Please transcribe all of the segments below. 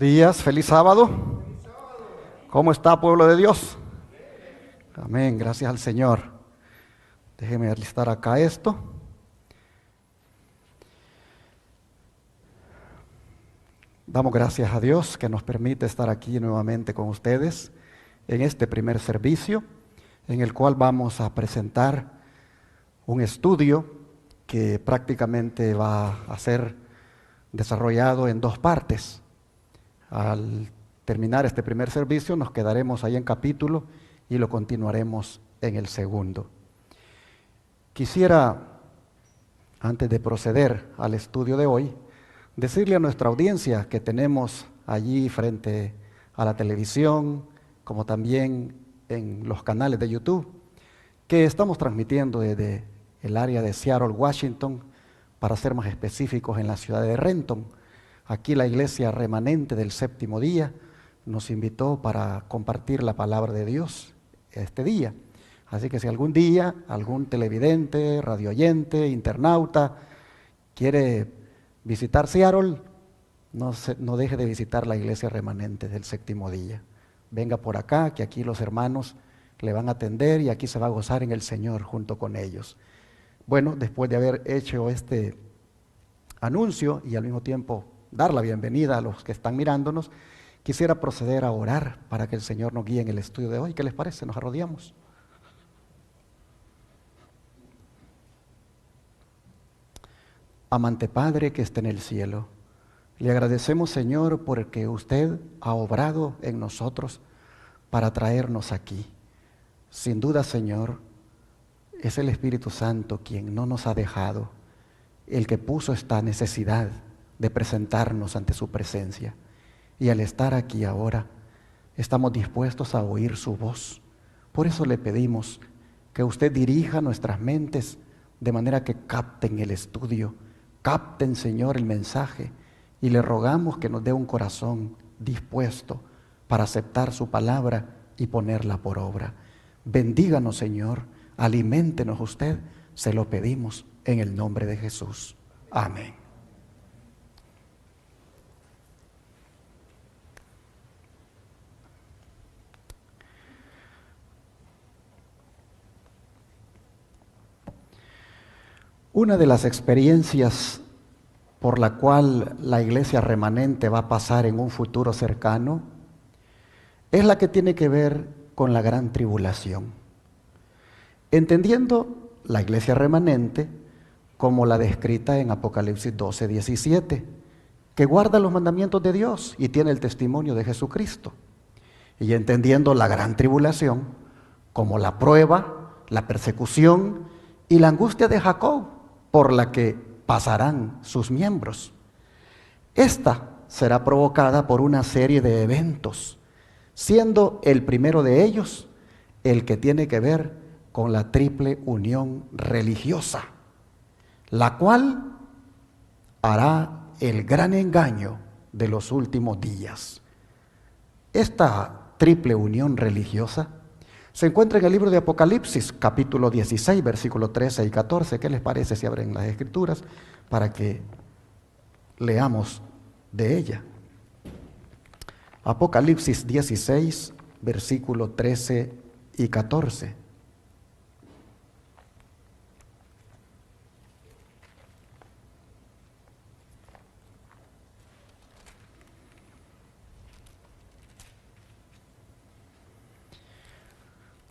días, feliz sábado. ¿Cómo está, pueblo de Dios? Amén, gracias al Señor. Déjeme alistar acá esto. Damos gracias a Dios que nos permite estar aquí nuevamente con ustedes en este primer servicio, en el cual vamos a presentar un estudio que prácticamente va a ser desarrollado en dos partes. Al terminar este primer servicio nos quedaremos ahí en capítulo y lo continuaremos en el segundo. Quisiera, antes de proceder al estudio de hoy, decirle a nuestra audiencia que tenemos allí frente a la televisión, como también en los canales de YouTube, que estamos transmitiendo desde el área de Seattle, Washington, para ser más específicos en la ciudad de Renton. Aquí la iglesia remanente del séptimo día nos invitó para compartir la palabra de Dios este día. Así que si algún día algún televidente, radioyente, internauta quiere visitar Seattle, no deje de visitar la iglesia remanente del séptimo día. Venga por acá, que aquí los hermanos le van a atender y aquí se va a gozar en el Señor junto con ellos. Bueno, después de haber hecho este anuncio y al mismo tiempo dar la bienvenida a los que están mirándonos, quisiera proceder a orar para que el Señor nos guíe en el estudio de hoy. ¿Qué les parece? Nos arrodillamos. Amante Padre que está en el cielo, le agradecemos, Señor, porque usted ha obrado en nosotros para traernos aquí. Sin duda, Señor, es el Espíritu Santo quien no nos ha dejado, el que puso esta necesidad de presentarnos ante su presencia. Y al estar aquí ahora, estamos dispuestos a oír su voz. Por eso le pedimos que usted dirija nuestras mentes de manera que capten el estudio, capten, Señor, el mensaje, y le rogamos que nos dé un corazón dispuesto para aceptar su palabra y ponerla por obra. Bendíganos, Señor, aliméntenos usted, se lo pedimos en el nombre de Jesús. Amén. Una de las experiencias por la cual la iglesia remanente va a pasar en un futuro cercano es la que tiene que ver con la gran tribulación. Entendiendo la iglesia remanente como la descrita en Apocalipsis 12:17, que guarda los mandamientos de Dios y tiene el testimonio de Jesucristo. Y entendiendo la gran tribulación como la prueba, la persecución y la angustia de Jacob, por la que pasarán sus miembros. Esta será provocada por una serie de eventos, siendo el primero de ellos el que tiene que ver con la triple unión religiosa, la cual hará el gran engaño de los últimos días. Esta triple unión religiosa se encuentra en el libro de Apocalipsis, capítulo 16, versículos 13 y 14. ¿Qué les parece si abren las Escrituras para que leamos de ella? Apocalipsis 16, versículos 13 y 14.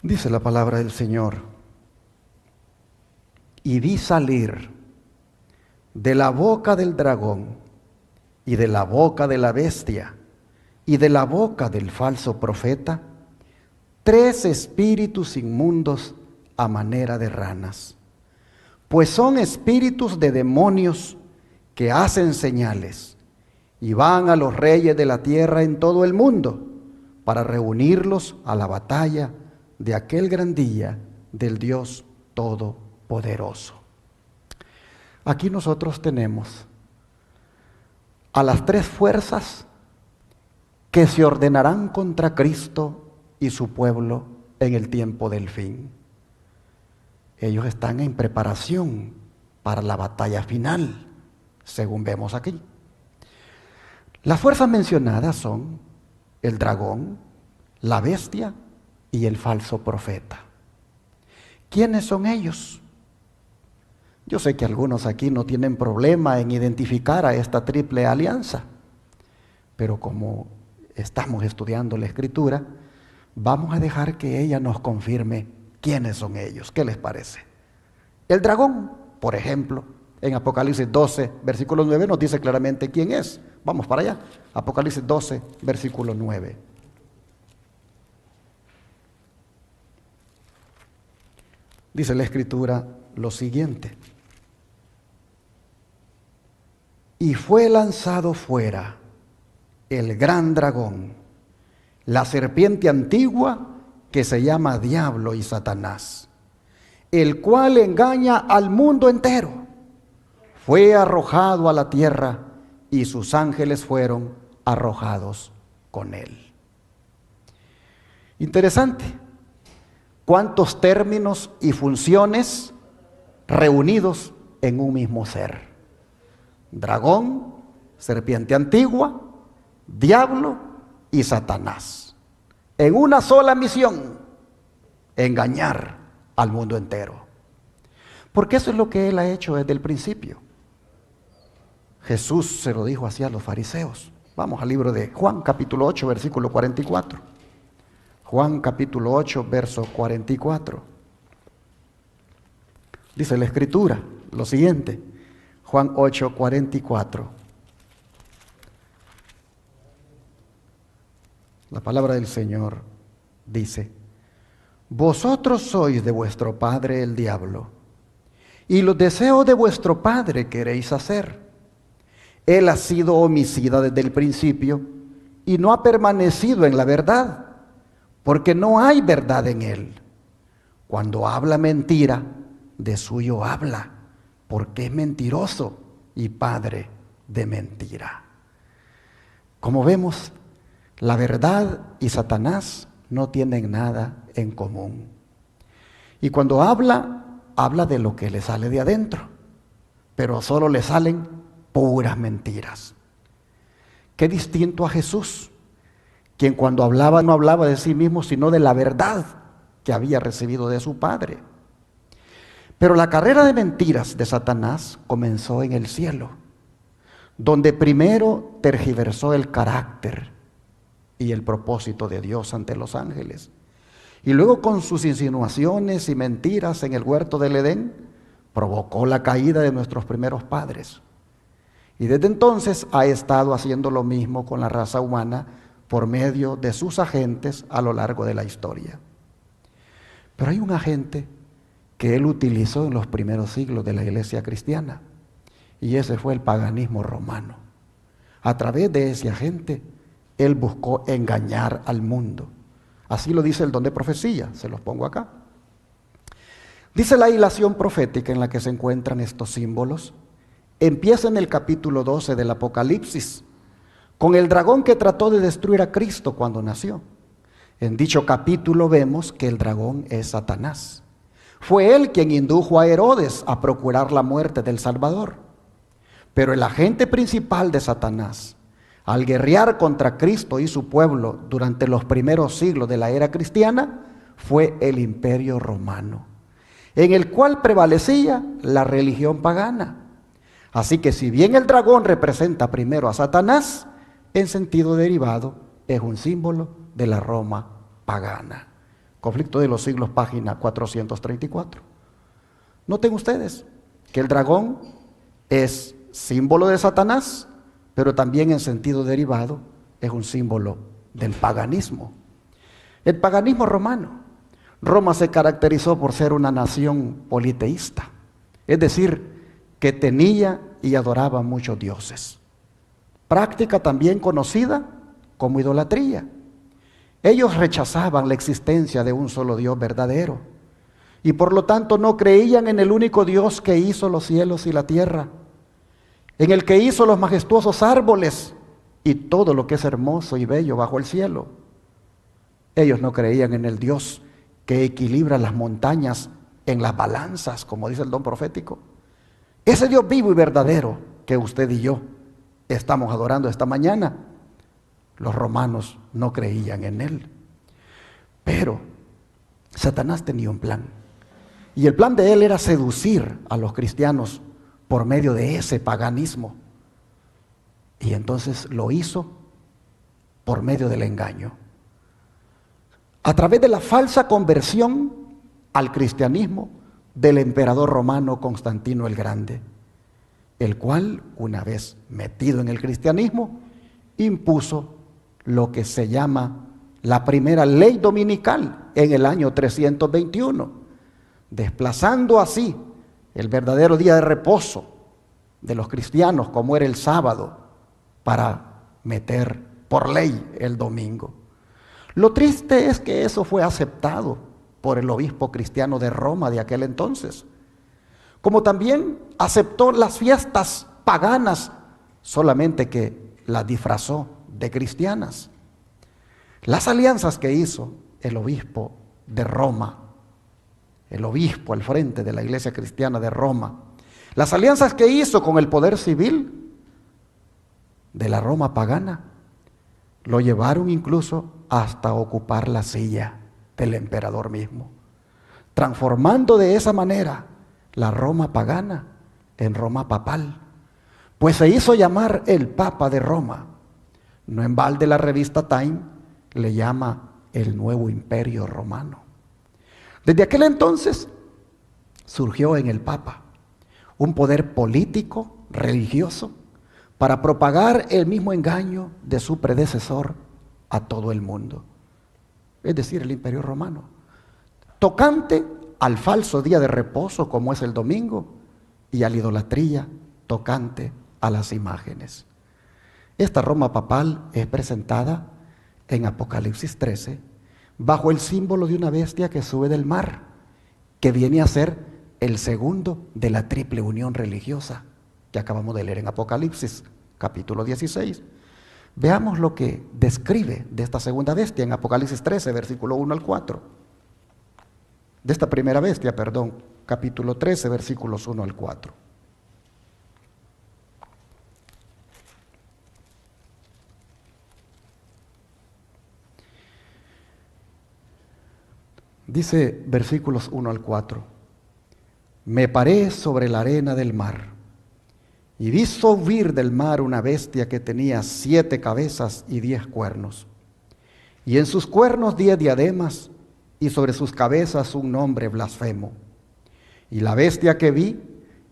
Dice la palabra del Señor: y vi salir de la boca del dragón y de la boca de la bestia y de la boca del falso profeta 3 espíritus inmundos a manera de ranas, pues son espíritus de demonios que hacen señales y van a los reyes de la tierra en todo el mundo para reunirlos a la batalla de aquel gran día del Dios Todopoderoso. Aquí nosotros tenemos a las 3 fuerzas que se ordenarán contra Cristo y su pueblo en el tiempo del fin. Ellos están en preparación para la batalla final, según vemos aquí. Las fuerzas mencionadas son el dragón, la bestia y el falso profeta. ¿Quiénes son ellos? Yo sé que algunos aquí no tienen problema en identificar a esta triple alianza, pero como estamos estudiando la Escritura, vamos a dejar que ella nos confirme quiénes son ellos. ¿Qué les parece? El dragón, por ejemplo, en Apocalipsis 12, versículo 9, nos dice claramente quién es. Vamos para allá. Apocalipsis 12, versículo 9. Dice la Escritura lo siguiente: y fue lanzado fuera el gran dragón, la serpiente antigua que se llama Diablo y Satanás, el cual engaña al mundo entero. Fue arrojado a la tierra y sus ángeles fueron arrojados con él. Interesante. ¿Cuántos términos y funciones reunidos en un mismo ser? Dragón, serpiente antigua, diablo y Satanás. En una sola misión: engañar al mundo entero. Porque eso es lo que él ha hecho desde el principio. Jesús se lo dijo así a los fariseos. Vamos al libro de Juan, capítulo 8, versículo 44. Juan, capítulo 8, verso 44. Dice la Escritura lo siguiente. Juan 8, 44. La palabra del Señor dice: vosotros sois de vuestro padre el diablo, y los deseos de vuestro padre queréis hacer. Él ha sido homicida desde el principio y no ha permanecido en la verdad, porque no hay verdad en él. Cuando habla mentira, de suyo habla, porque es mentiroso y padre de mentira. Como vemos, la verdad y Satanás no tienen nada en común. Y cuando habla, habla de lo que le sale de adentro, pero solo le salen puras mentiras. Qué distinto a Jesús, quien cuando hablaba no hablaba de sí mismo, sino de la verdad que había recibido de su Padre. Pero la carrera de mentiras de Satanás comenzó en el cielo, donde primero tergiversó el carácter y el propósito de Dios ante los ángeles. Y luego, con sus insinuaciones y mentiras en el huerto del Edén, provocó la caída de nuestros primeros padres. Y desde entonces ha estado haciendo lo mismo con la raza humana por medio de sus agentes a lo largo de la historia. Pero hay un agente que él utilizó en los primeros siglos de la iglesia cristiana, y ese fue el paganismo romano. A través de ese agente, él buscó engañar al mundo. Así lo dice el don de profecía, se los pongo acá. Dice la hilación profética en la que se encuentran estos símbolos. Empieza en el capítulo 12 del Apocalipsis, con el dragón que trató de destruir a Cristo cuando nació. En dicho capítulo vemos que el dragón es Satanás. Fue él quien indujo a Herodes a procurar la muerte del Salvador. Pero el agente principal de Satanás, al guerrear contra Cristo y su pueblo durante los primeros siglos de la era cristiana, fue el Imperio Romano, en el cual prevalecía la religión pagana. Así que si bien el dragón representa primero a Satanás, en sentido derivado es un símbolo de la Roma pagana. Conflicto de los Siglos, página 434. Noten ustedes que el dragón es símbolo de Satanás, pero también en sentido derivado es un símbolo del paganismo. El paganismo romano. Roma se caracterizó por ser una nación politeísta, es decir, que tenía y adoraba muchos dioses. Práctica también conocida como idolatría. Ellos rechazaban la existencia de un solo Dios verdadero y por lo tanto no creían en el único Dios que hizo los cielos y la tierra, en el que hizo los majestuosos árboles y todo lo que es hermoso y bello bajo el cielo. Ellos no creían en el Dios que equilibra las montañas en las balanzas, como dice el don profético. Ese Dios vivo y verdadero que usted y yo estamos adorando esta mañana. Los romanos no creían en él. Pero Satanás tenía un plan. Y el plan de él era seducir a los cristianos por medio de ese paganismo. Y entonces lo hizo por medio del engaño. A través de la falsa conversión al cristianismo del emperador romano Constantino el Grande, el cual, una vez metido en el cristianismo, impuso lo que se llama la primera ley dominical en el año 321, desplazando así el verdadero día de reposo de los cristianos, como era el sábado, para meter por ley el domingo. Lo triste es que eso fue aceptado por el obispo cristiano de Roma de aquel entonces, como también aceptó las fiestas paganas, solamente que las disfrazó de cristianas. Las alianzas que hizo el obispo de Roma, el obispo al frente de la iglesia cristiana de Roma, las alianzas que hizo con el poder civil de la Roma pagana, lo llevaron incluso hasta ocupar la silla del emperador mismo, transformando de esa manera la Roma pagana en Roma papal, pues se hizo llamar el Papa de Roma. No en balde la revista Time le llama el nuevo imperio romano. Desde aquel entonces surgió en el Papa un poder político, religioso, para propagar el mismo engaño de su predecesor a todo el mundo, es decir, el imperio romano, tocante al falso día de reposo como es el domingo y a la idolatría tocante a las imágenes. Esta Roma papal es presentada en Apocalipsis 13 bajo el símbolo de una bestia que sube del mar, que viene a ser el segundo de la triple unión religiosa que acabamos de leer en Apocalipsis capítulo 16. Veamos lo que describe de esta segunda bestia en Apocalipsis 13, versículo 1 al 4. De esta primera bestia, perdón, capítulo 13, versículos 1 al 4. Dice versículos 1 al 4. Me paré sobre la arena del mar y vi subir del mar una bestia que tenía 7 cabezas y 10 cuernos, y en sus cuernos 10 diademas, y sobre sus cabezas un nombre blasfemo. Y la bestia que vi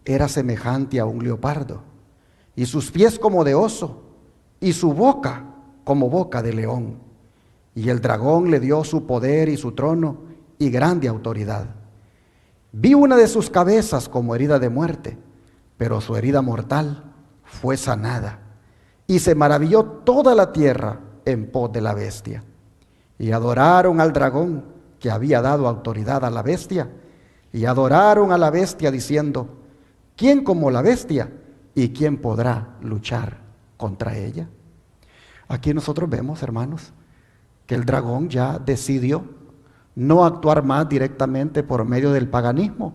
era semejante a un leopardo, y sus pies como de oso, y su boca como boca de león. Y el dragón le dio su poder y su trono y grande autoridad. Vi una de sus cabezas como herida de muerte, pero su herida mortal fue sanada. Y se maravilló toda la tierra en pos de la bestia. Y adoraron al dragón que había dado autoridad a la bestia, y adoraron a la bestia diciendo, ¿quién como la bestia? ¿Y quién podrá luchar contra ella? Aquí nosotros vemos, hermanos, que el dragón ya decidió no actuar más directamente por medio del paganismo,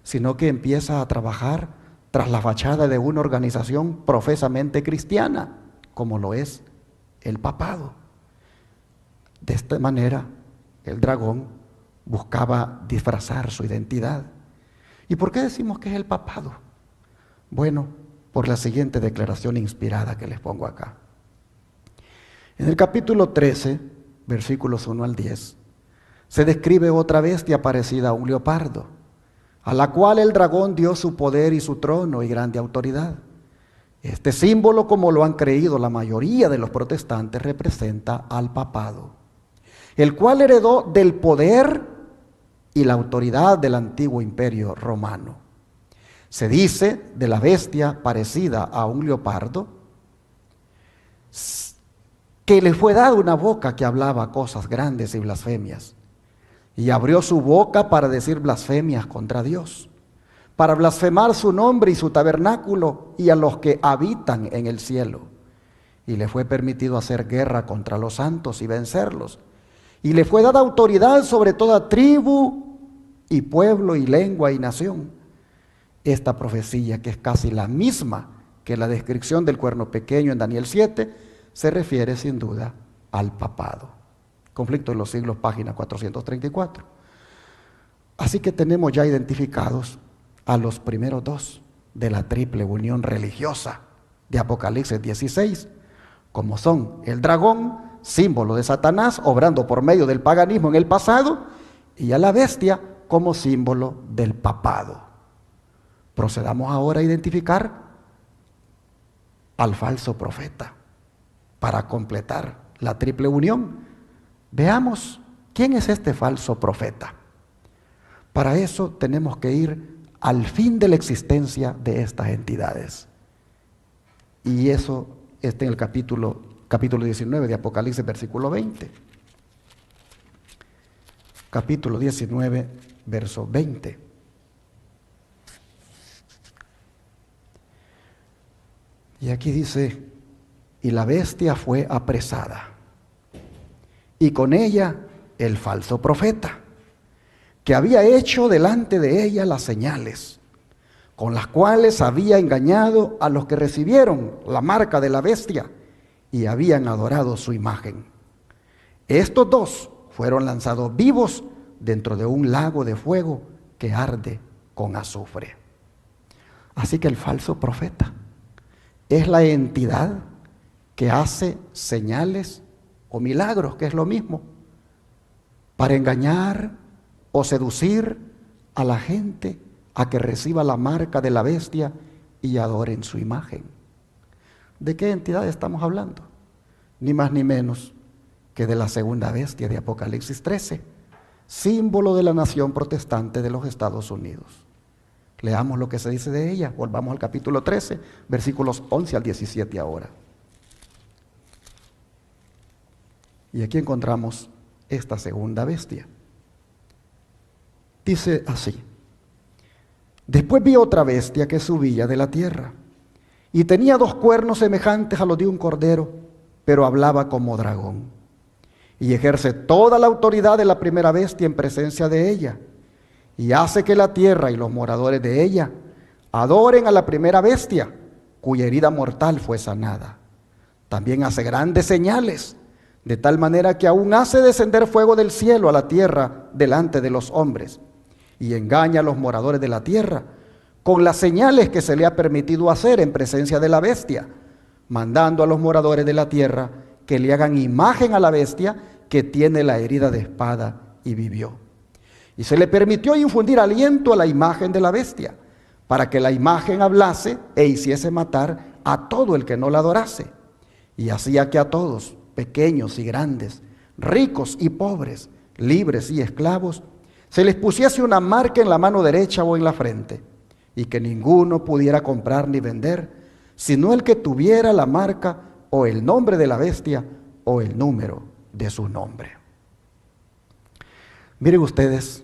sino que empieza a trabajar tras la fachada de una organización profesamente cristiana, como lo es el papado. De esta manera, el dragón buscaba disfrazar su identidad. ¿Y por qué decimos que es el papado? Bueno, por la siguiente declaración inspirada que les pongo acá. En el capítulo 13, versículos 1 al 10, se describe otra bestia parecida a un leopardo, a la cual el dragón dio su poder y su trono y grande autoridad. Este símbolo, como lo han creído la mayoría de los protestantes, representa al papado, el cual heredó del poder y la autoridad del antiguo imperio romano. Se dice de la bestia parecida a un leopardo que le fue dada una boca que hablaba cosas grandes y blasfemias, y abrió su boca para decir blasfemias contra Dios, para blasfemar su nombre y su tabernáculo y a los que habitan en el cielo. Y le fue permitido hacer guerra contra los santos y vencerlos. Y le fue dada autoridad sobre toda tribu y pueblo y lengua y nación. Esta profecía, que es casi la misma que la descripción del cuerno pequeño en Daniel 7 se refiere sin duda al papado. Conflicto de los siglos, página 434. Así que tenemos ya identificados a los primeros dos de la triple unión religiosa de Apocalipsis 16, como son el dragón, símbolo de Satanás, obrando por medio del paganismo en el pasado, y a la bestia como símbolo del papado. Procedamos ahora a identificar al falso profeta para completar la triple unión. Veamos quién es este falso profeta. Para eso tenemos que ir al fin de la existencia de estas entidades. Y eso está en el capítulo 19 de Apocalipsis, versículo 20. Capítulo 19, verso 20. Y aquí dice, y la bestia fue apresada, y con ella el falso profeta, que había hecho delante de ella las señales, con las cuales había engañado a los que recibieron la marca de la bestia y habían adorado su imagen. Estos dos fueron lanzados vivos dentro de un lago de fuego que arde con azufre. Así que el falso profeta es la entidad que hace señales o milagros, que es lo mismo, para engañar o seducir a la gente a que reciba la marca de la bestia y adoren su imagen. ¿De qué entidad estamos hablando? Ni más ni menos que de la segunda bestia de Apocalipsis 13, símbolo de la nación protestante de los Estados Unidos. Leamos lo que se dice de ella. Volvamos al capítulo 13, versículos 11 al 17 ahora. Y aquí encontramos esta segunda bestia. Dice así: después vi otra bestia que subía de la tierra, y tenía dos cuernos semejantes a los de un cordero, pero hablaba como dragón, y ejerce toda la autoridad de la primera bestia en presencia de ella, y hace que la tierra y los moradores de ella adoren a la primera bestia, cuya herida mortal fue sanada. También hace grandes señales, de tal manera que aún hace descender fuego del cielo a la tierra delante de los hombres, y engaña a los moradores de la tierra con las señales que se le ha permitido hacer en presencia de la bestia, mandando a los moradores de la tierra que le hagan imagen a la bestia que tiene la herida de espada y vivió. Y se le permitió infundir aliento a la imagen de la bestia, para que la imagen hablase e hiciese matar a todo el que no la adorase. Y hacía que a todos, pequeños y grandes, ricos y pobres, libres y esclavos, se les pusiese una marca en la mano derecha o en la frente, y que ninguno pudiera comprar ni vender, sino el que tuviera la marca o el nombre de la bestia o el número de su nombre. Miren ustedes,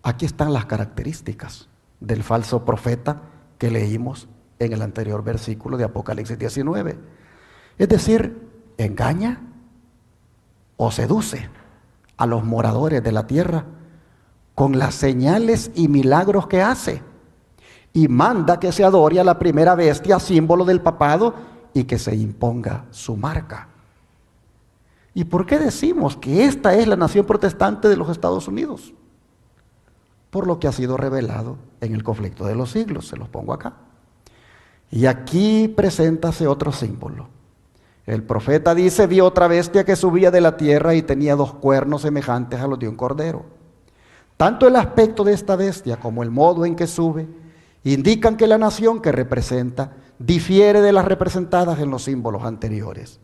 aquí están las características del falso profeta que leímos en el anterior versículo de Apocalipsis 19. Es decir, engaña o seduce a los moradores de la tierra con las señales y milagros que hace, y manda que se adore a la primera bestia, símbolo del papado, y que se imponga su marca. ¿Y por qué decimos que esta es la nación protestante de los Estados Unidos? Por lo que ha sido revelado en el conflicto de los siglos, se los pongo acá. Y aquí preséntase otro símbolo. El profeta dice: vi otra bestia que subía de la tierra y tenía dos cuernos semejantes a los de un cordero. Tanto el aspecto de esta bestia como el modo en que sube indican que la nación que representa difiere de las representadas en los símbolos anteriores.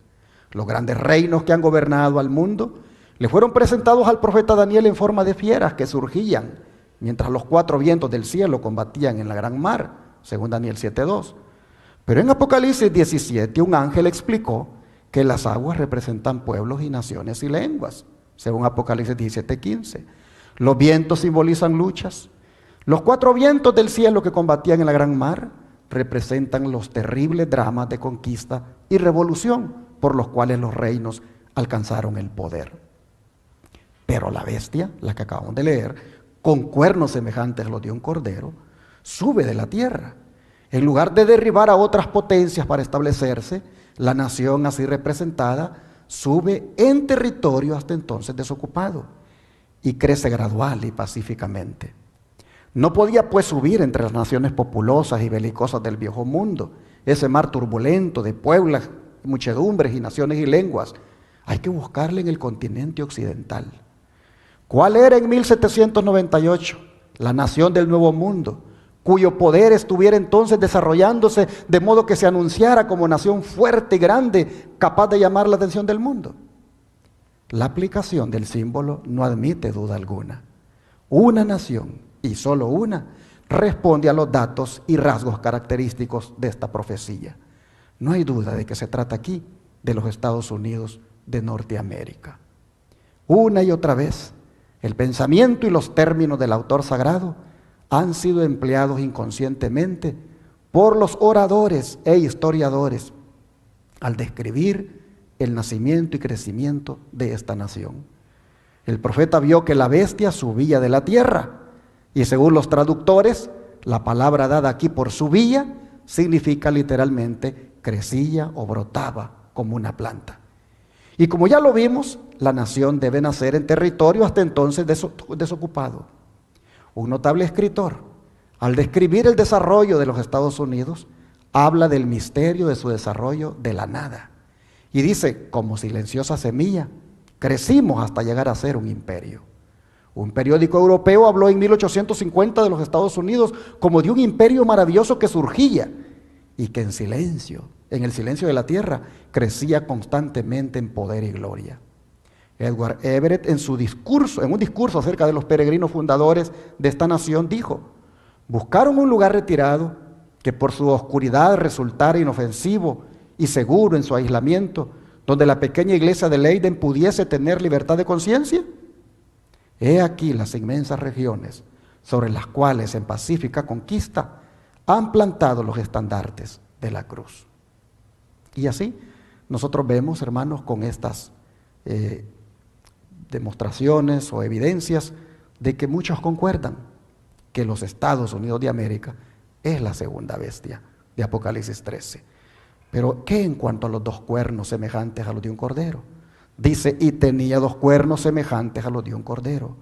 Los grandes reinos que han gobernado al mundo le fueron presentados al profeta Daniel en forma de fieras que surgían mientras los cuatro vientos del cielo combatían en la gran mar, según Daniel 7:2. Pero en Apocalipsis 17 un ángel explicó que las aguas representan pueblos y naciones y lenguas, según Apocalipsis 17:15. Los vientos simbolizan luchas. Los cuatro vientos del cielo que combatían en la gran mar representan los terribles dramas de conquista y revolución por los cuales los reinos alcanzaron el poder. Pero la bestia, la que acabamos de leer, con cuernos semejantes a los de un cordero, sube de la tierra, En lugar de derribar a otras potencias para establecerse, la nación así representada sube en territorio hasta entonces desocupado y crece gradual y pacíficamente. No podía pues subir entre las naciones populosas y belicosas del viejo mundo, ese mar turbulento de pueblos, muchedumbres y naciones y lenguas. Hay que buscarle en el continente occidental. ¿Cuál era en 1798 la nación del Nuevo Mundo, cuyo poder estuviera entonces desarrollándose de modo que se anunciara como nación fuerte y grande, capaz de llamar la atención del mundo? La aplicación del símbolo no admite duda alguna. Una nación, y solo una, responde a los datos y rasgos característicos de esta profecía. No hay duda de que se trata aquí de los Estados Unidos de Norteamérica. Una y otra vez, el pensamiento y los términos del autor sagrado han sido empleados inconscientemente por los oradores e historiadores al describir el nacimiento y crecimiento de esta nación. El profeta vio que la bestia subía de la tierra y según los traductores, la palabra dada aquí por subía significa literalmente crecía o brotaba como una planta. Y como ya lo vimos, la nación debe nacer en territorio hasta entonces desocupado. Un notable escritor, al describir el desarrollo de los Estados Unidos, habla del misterio de su desarrollo de la nada. Y dice, como silenciosa semilla, crecimos hasta llegar a ser un imperio. Un periódico europeo habló en 1850 de los Estados Unidos como de un imperio maravilloso que surgía y que en el silencio de la tierra, crecía constantemente en poder y gloria. Edward Everett en un discurso acerca de los peregrinos fundadores de esta nación dijo: buscaron un lugar retirado que por su oscuridad resultara inofensivo y seguro en su aislamiento, donde la pequeña iglesia de Leiden pudiese tener libertad de conciencia. He aquí las inmensas regiones sobre las cuales en pacífica conquista han plantado los estandartes de la cruz. Y así nosotros vemos, hermanos, con estas demostraciones o evidencias de que muchos concuerdan que los Estados Unidos de América es la segunda bestia de Apocalipsis 13. Pero ¿qué en cuanto a los dos cuernos semejantes a los de un cordero? Dice, y tenía dos cuernos semejantes a los de un cordero.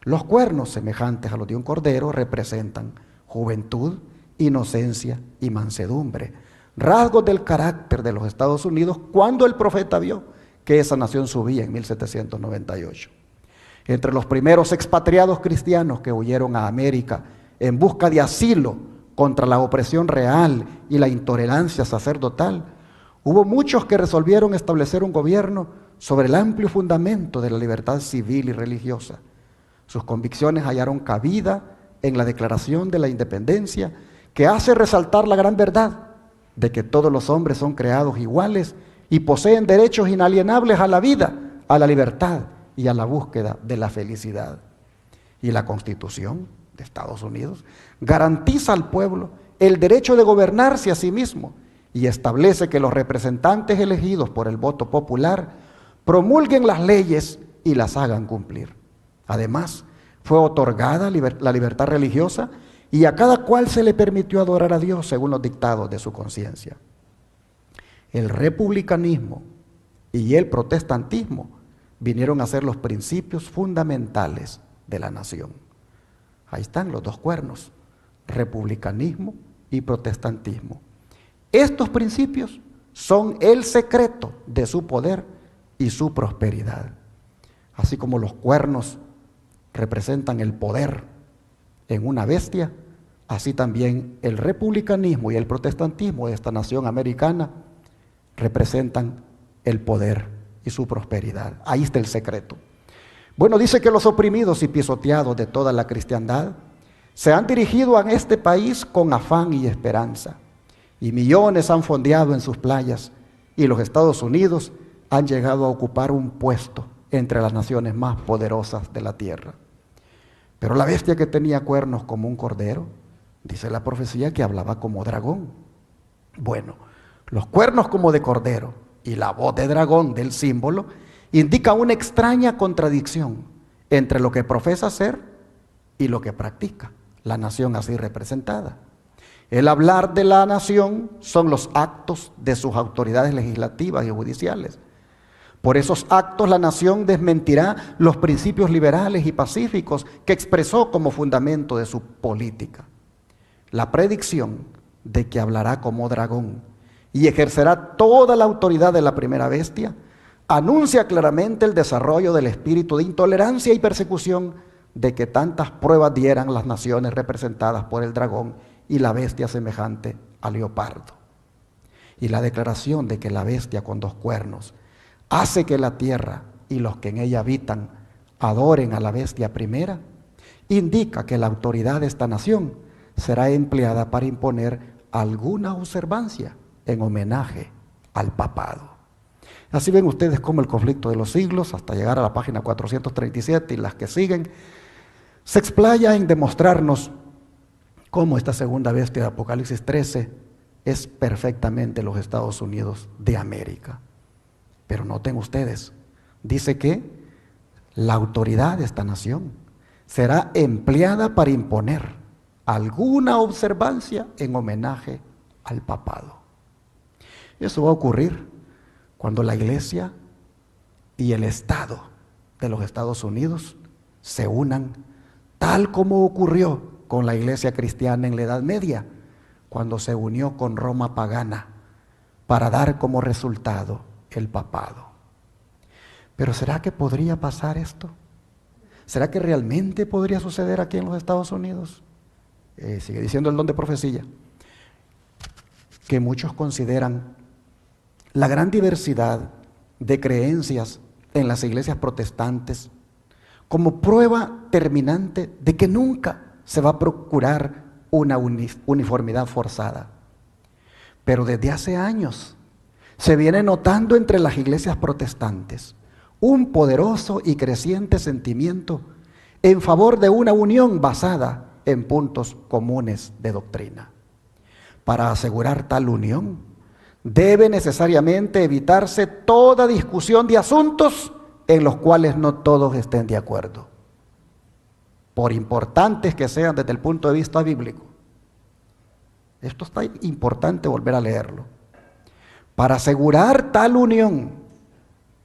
Los cuernos semejantes a los de un cordero representan juventud, inocencia y mansedumbre, rasgos del carácter de los Estados Unidos cuando el profeta vio que esa nación subía en 1798. Entre los primeros expatriados cristianos que huyeron a América en busca de asilo contra la opresión real y la intolerancia sacerdotal, hubo muchos que resolvieron establecer un gobierno sobre el amplio fundamento de la libertad civil y religiosa. Sus convicciones hallaron cabida en la Declaración de la Independencia, que hace resaltar la gran verdad de que todos los hombres son creados iguales y poseen derechos inalienables a la vida, a la libertad y a la búsqueda de la felicidad. Y la Constitución de Estados Unidos garantiza al pueblo el derecho de gobernarse a sí mismo y establece que los representantes elegidos por el voto popular promulguen las leyes y las hagan cumplir. Además, fue otorgada la libertad religiosa y a cada cual se le permitió adorar a Dios según los dictados de su conciencia. El republicanismo y el protestantismo vinieron a ser los principios fundamentales de la nación. Ahí están los dos cuernos, republicanismo y protestantismo. Estos principios son el secreto de su poder y su prosperidad. Así como los cuernos representan el poder en una bestia, así también el republicanismo y el protestantismo de esta nación americana representan el poder y su prosperidad. Ahí está el secreto. Bueno, dice que los oprimidos y pisoteados de toda la cristiandad se han dirigido a este país con afán y esperanza, y millones han fondeado en sus playas, y los Estados Unidos han llegado a ocupar un puesto entre las naciones más poderosas de la tierra. Pero la bestia que tenía cuernos como un cordero, dice la profecía que hablaba como dragón. Bueno, los cuernos como de cordero y la voz de dragón del símbolo indica una extraña contradicción entre lo que profesa ser y lo que practica la nación así representada. El hablar de la nación son los actos de sus autoridades legislativas y judiciales. Por esos actos la nación desmentirá los principios liberales y pacíficos que expresó como fundamento de su política. La predicción de que hablará como dragón y ejercerá toda la autoridad de la primera bestia anuncia claramente el desarrollo del espíritu de intolerancia y persecución de que tantas pruebas dieran las naciones representadas por el dragón y la bestia semejante al leopardo. Y la declaración de que la bestia con dos cuernos hace que la tierra y los que en ella habitan adoren a la bestia primera, indica que la autoridad de esta nación será empleada para imponer alguna observancia en homenaje al papado. Así ven ustedes cómo el conflicto de los siglos, hasta llegar a la página 437 y las que siguen, se explaya en demostrarnos cómo esta segunda bestia de Apocalipsis 13 es perfectamente los Estados Unidos de América. Pero noten ustedes, dice que la autoridad de esta nación será empleada para imponer alguna observancia en homenaje al papado. Eso va a ocurrir cuando la iglesia y el Estado de los Estados Unidos se unan, tal como ocurrió con la iglesia cristiana en la Edad Media, cuando se unió con Roma pagana para dar como resultado el papado. Pero ¿será que podría pasar esto? ¿Será que realmente podría suceder aquí en los Estados Unidos? Sigue diciendo el don de profecía, que muchos consideran la gran diversidad de creencias en las iglesias protestantes como prueba terminante de que nunca se va a procurar una uniformidad forzada. Pero desde hace años se viene notando entre las iglesias protestantes un poderoso y creciente sentimiento en favor de una unión basada en puntos comunes de doctrina. Para asegurar tal unión, debe necesariamente evitarse toda discusión de asuntos en los cuales no todos estén de acuerdo, por importantes que sean desde el punto de vista bíblico. Esto está importante volver a leerlo. Para asegurar tal unión,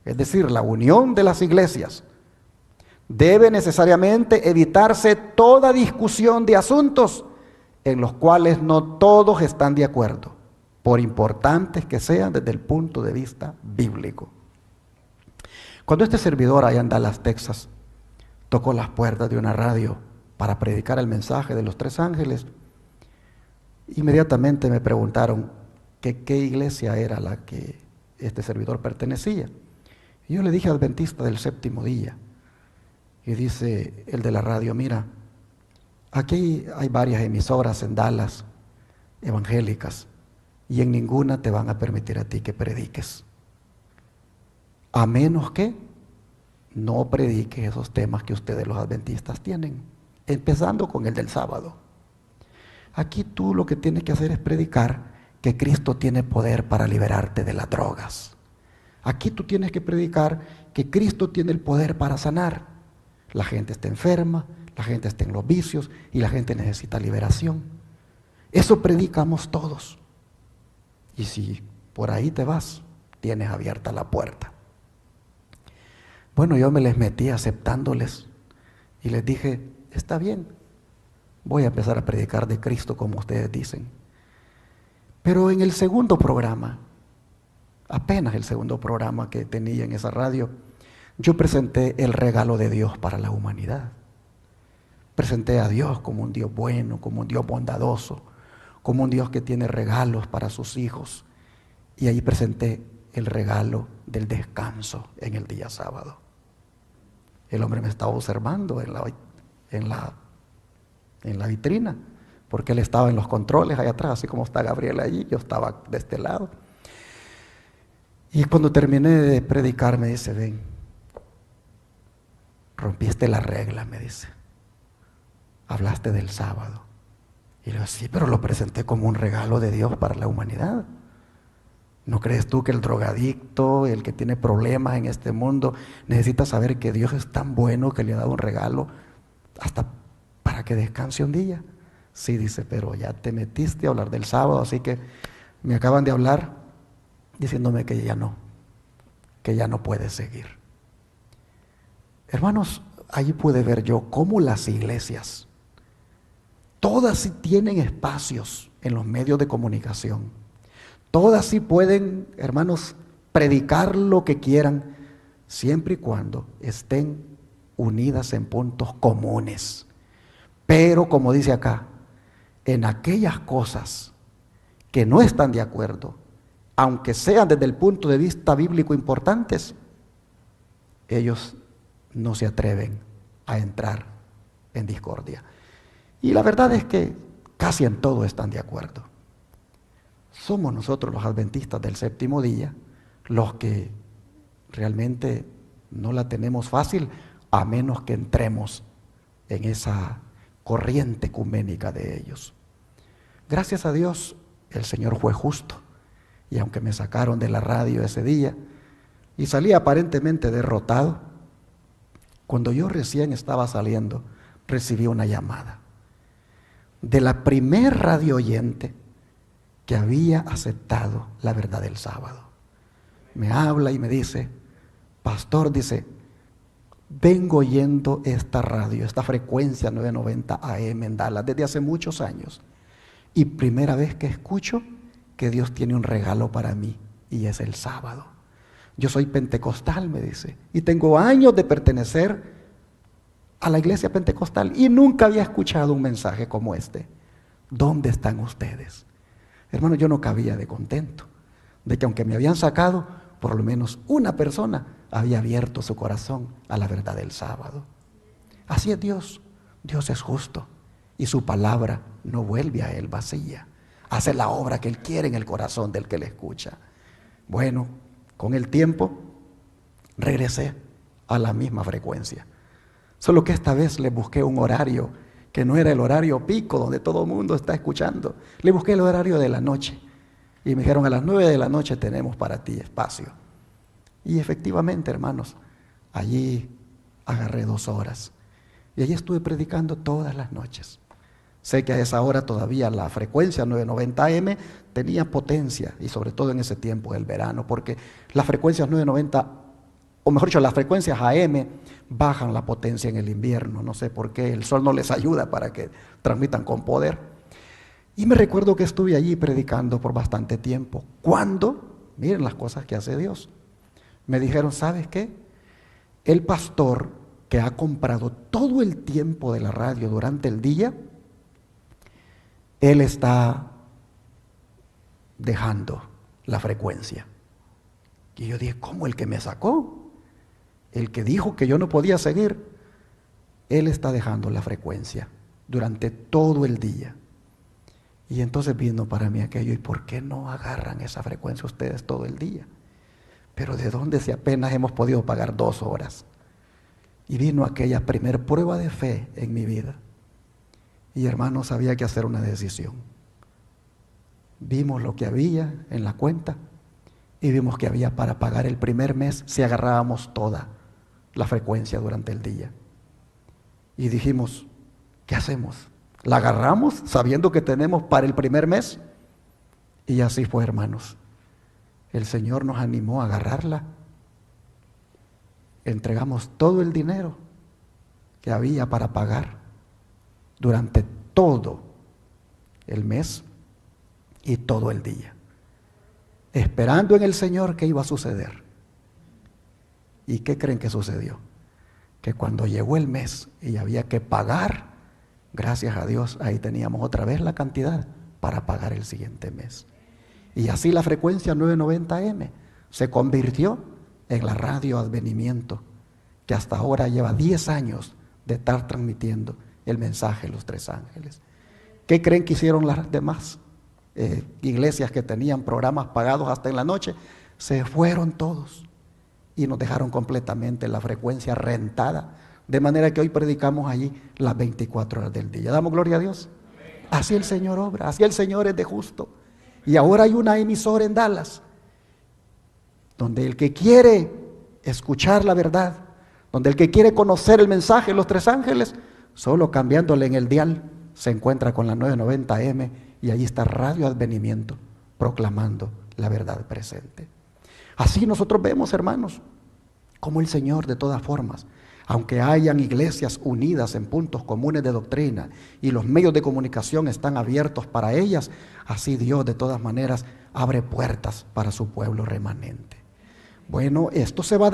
es decir, la unión de las iglesias, debe necesariamente evitarse toda discusión de asuntos en los cuales no todos están de acuerdo, por importantes que sean desde el punto de vista bíblico. Cuando este servidor allá en Dallas, Texas, tocó las puertas de una radio para predicar el mensaje de los tres ángeles, inmediatamente me preguntaron que qué iglesia era la que este servidor pertenecía. Y yo le dije Adventista del Séptimo Día. Y dice el de la radio, mira, aquí hay varias emisoras en Dallas, evangélicas, y en ninguna te van a permitir a ti que prediques, a menos que no prediques esos temas que ustedes los adventistas tienen, empezando con el del sábado. Aquí tú lo que tienes que hacer es predicar que Cristo tiene poder para liberarte de las drogas. Aquí tú tienes que predicar que Cristo tiene el poder para sanar. La gente está enferma, la gente está en los vicios y la gente necesita liberación. Eso predicamos todos. Y si por ahí te vas, tienes abierta la puerta. Bueno, yo me les metí aceptándoles y les dije, está bien, voy a empezar a predicar de Cristo como ustedes dicen. Pero en el segundo programa, apenas el segundo programa que tenía en esa radio, yo presenté el regalo de Dios para la humanidad. Presenté a Dios como un Dios bueno, como un Dios bondadoso, como un Dios que tiene regalos para sus hijos. Y ahí presenté el regalo del descanso en el día sábado. El hombre me estaba observando en la vitrina, porque él estaba en los controles allá atrás, así como está Gabriel allí, yo estaba de este lado. Y cuando terminé de predicar me dice, ven, rompiste la regla, me dice. Hablaste del sábado. Y le digo, sí, pero lo presenté como un regalo de Dios para la humanidad. ¿No crees tú que el drogadicto, el que tiene problemas en este mundo, necesita saber que Dios es tan bueno que le ha dado un regalo hasta para que descanse un día? Sí, dice, pero ya te metiste a hablar del sábado, así que me acaban de hablar diciéndome que ya no puedes seguir. Hermanos, ahí pude ver yo cómo las iglesias, todas sí tienen espacios en los medios de comunicación. Todas sí pueden, hermanos, predicar lo que quieran, siempre y cuando estén unidas en puntos comunes. Pero, como dice acá, en aquellas cosas que no están de acuerdo, aunque sean desde el punto de vista bíblico importantes, ellos no se atreven a entrar en discordia. Y la verdad es que casi en todo están de acuerdo. Somos nosotros los adventistas del séptimo día los que realmente no la tenemos fácil, a menos que entremos en esa corriente ecuménica de ellos. Gracias a Dios, el Señor fue justo, y aunque me sacaron de la radio ese día y salí aparentemente derrotado, cuando yo recién estaba saliendo, recibí una llamada de la primer radio oyente que había aceptado la verdad del sábado. Me habla y me dice, pastor, dice, vengo oyendo esta radio, esta frecuencia 990 AM en Dallas desde hace muchos años, y primera vez que escucho que Dios tiene un regalo para mí, y es el sábado. Yo soy pentecostal, me dice, y tengo años de pertenecer a la iglesia pentecostal y nunca había escuchado un mensaje como este. ¿Dónde están ustedes? Hermano, yo no cabía de contento de que aunque me habían sacado, por lo menos una persona había abierto su corazón a la verdad del sábado. Así es Dios. Dios es justo y su palabra no vuelve a él vacía. Hace la obra que él quiere en el corazón del que le escucha. Bueno, con el tiempo regresé a la misma frecuencia. Solo que esta vez le busqué un horario que no era el horario pico donde todo el mundo está escuchando. Le busqué el horario de la noche y me dijeron, a las 9 de la noche tenemos para ti espacio. Y efectivamente, hermanos, allí agarré 2 horas y allí estuve predicando todas las noches. Sé que a esa hora todavía la frecuencia 990M tenía potencia, y sobre todo en ese tiempo del verano, porque las frecuencias 990, o mejor dicho, las frecuencias AM bajan la potencia en el invierno. No sé por qué, el sol no les ayuda para que transmitan con poder. Y me recuerdo que estuve allí predicando por bastante tiempo. Cuando, miren las cosas que hace Dios, me dijeron, ¿sabes qué? El pastor que ha comprado todo el tiempo de la radio durante el día, él está dejando la frecuencia. Y yo dije, ¿cómo? ¿El que me sacó? El que dijo que yo no podía seguir, él está dejando la frecuencia durante todo el día. Y entonces vino para mí aquello, ¿y por qué no agarran esa frecuencia ustedes todo el día? Pero ¿de dónde si apenas hemos podido pagar 2 horas? Y vino aquella primer prueba de fe en mi vida. Y hermanos, había que hacer una decisión. Vimos lo que había en la cuenta y vimos que había para pagar el primer mes si agarrábamos toda la frecuencia durante el día. Y dijimos, ¿qué hacemos? ¿La agarramos sabiendo que tenemos para el primer mes? Y así fue, hermanos. El Señor nos animó a agarrarla. Entregamos todo el dinero que había para pagar durante todo el mes y todo el día, esperando en el Señor que iba a suceder. ¿Y qué creen que sucedió? Que cuando llegó el mes y había que pagar, gracias a Dios, ahí teníamos otra vez la cantidad para pagar el siguiente mes. Y así la frecuencia 990M se convirtió en la radio Advenimiento, que hasta ahora lleva 10 años de estar transmitiendo el mensaje de los 3 ángeles. ¿Qué creen que hicieron las demás iglesias que tenían programas pagados hasta en la noche? Se fueron todos y nos dejaron completamente la frecuencia rentada, de manera que hoy predicamos allí las 24 horas del día. ¿Damos gloria a Dios? Así el Señor obra, así el Señor es de justo. Y ahora hay una emisora en Dallas, donde el que quiere escuchar la verdad, donde el que quiere conocer el mensaje de los 3 ángeles, solo cambiándole en el dial se encuentra con la 990M y allí está Radio Advenimiento proclamando la verdad presente. Así nosotros vemos, hermanos, como el Señor de todas formas, aunque hayan iglesias unidas en puntos comunes de doctrina y los medios de comunicación están abiertos para ellas, así Dios de todas maneras abre puertas para su pueblo remanente. Bueno, esto se va a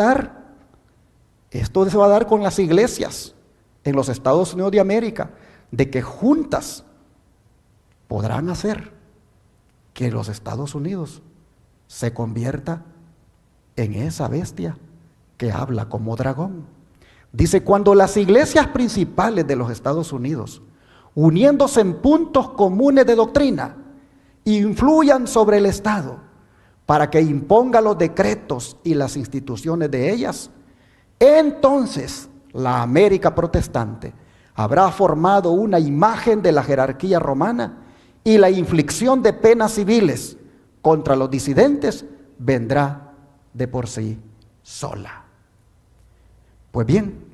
dar con las iglesias en los Estados Unidos de América, de que juntas podrán hacer que los Estados Unidos se convierta en esa bestia que habla como dragón. Dice, cuando las iglesias principales de los Estados Unidos, uniéndose en puntos comunes de doctrina, influyan sobre el Estado para que imponga los decretos y las instituciones de ellas, entonces la América protestante habrá formado una imagen de la jerarquía romana y la inflicción de penas civiles contra los disidentes vendrá de por sí sola. Pues bien,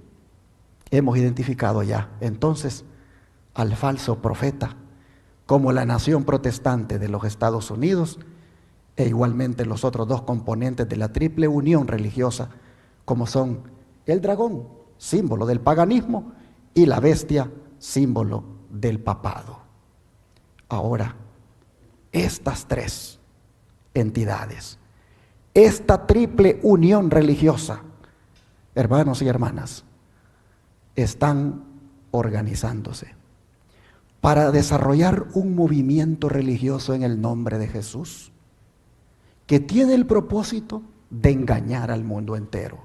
hemos identificado ya entonces al falso profeta como la nación protestante de los Estados Unidos e igualmente los otros dos componentes de la triple unión religiosa, como son el dragón, símbolo del paganismo, y la bestia, símbolo del papado. Ahora, estas tres entidades, esta triple unión religiosa, hermanos y hermanas, están organizándose para desarrollar un movimiento religioso en el nombre de Jesús, que tiene el propósito de engañar al mundo entero.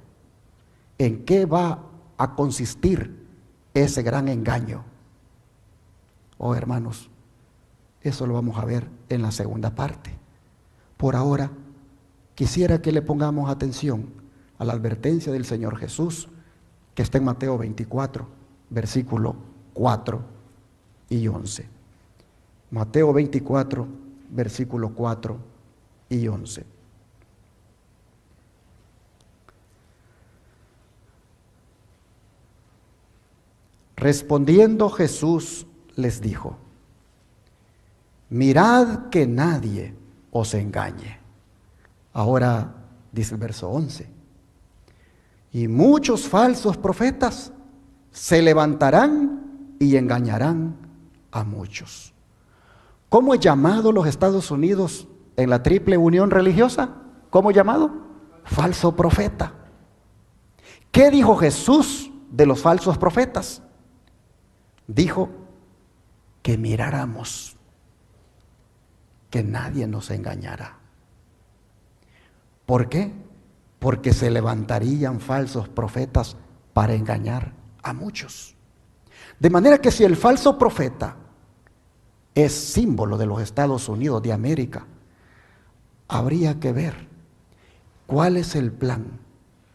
¿En qué va a consistir ese gran engaño? Oh, hermanos, eso lo vamos a ver en la segunda parte. Por ahora, quisiera que le pongamos atención a la advertencia del Señor Jesús, que está en Mateo 24, versículo 4 y 11. Mateo 24, versículo 4 y 11. Respondiendo Jesús les dijo, mirad que nadie os engañe. Ahora dice el verso 11, y muchos falsos profetas se levantarán y engañarán a muchos. ¿Cómo es llamado los Estados Unidos en la triple unión religiosa? ¿Cómo es llamado? Falso profeta. ¿Qué dijo Jesús de los falsos profetas? Dijo que miráramos, que nadie nos engañara. ¿Por qué? Porque se levantarían falsos profetas para engañar a muchos. De manera que si el falso profeta es símbolo de los Estados Unidos de América, habría que ver cuál es el plan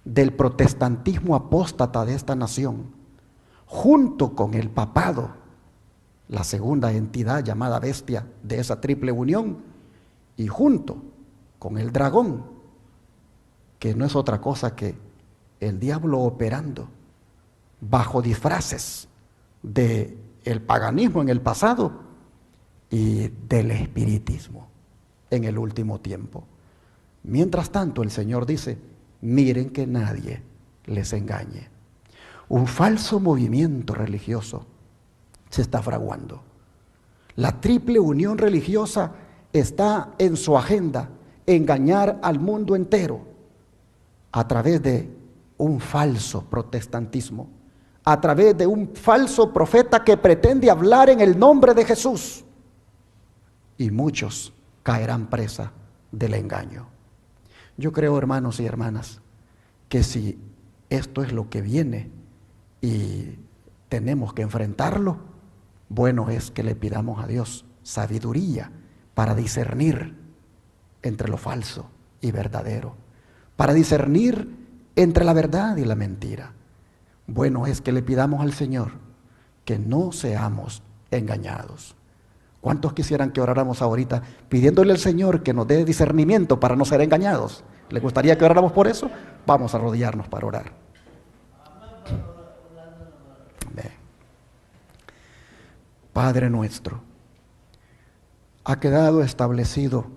del protestantismo apóstata de esta nación, junto con el papado, la segunda entidad llamada bestia de esa triple unión, y junto con el dragón, que no es otra cosa que el diablo operando bajo disfraces de el paganismo en el pasado y del espiritismo en el último tiempo. Mientras tanto, el Señor dice, miren que nadie les engañe. Un falso movimiento religioso se está fraguando. La triple unión religiosa está en su agenda engañar al mundo entero a través de un falso protestantismo, a través de un falso profeta que pretende hablar en el nombre de Jesús. Y muchos caerán presa del engaño. Yo creo, hermanos y hermanas, que si esto es lo que viene y tenemos que enfrentarlo, bueno es que le pidamos a Dios sabiduría para discernir entre lo falso y verdadero, para discernir entre la verdad y la mentira. Bueno es que le pidamos al Señor que no seamos engañados. ¿Cuántos quisieran que oráramos ahorita pidiéndole al Señor que nos dé discernimiento para no ser engañados? ¿Le gustaría que oráramos por eso? Vamos a arrodillarnos para orar. Amén. Padre nuestro, ha quedado establecido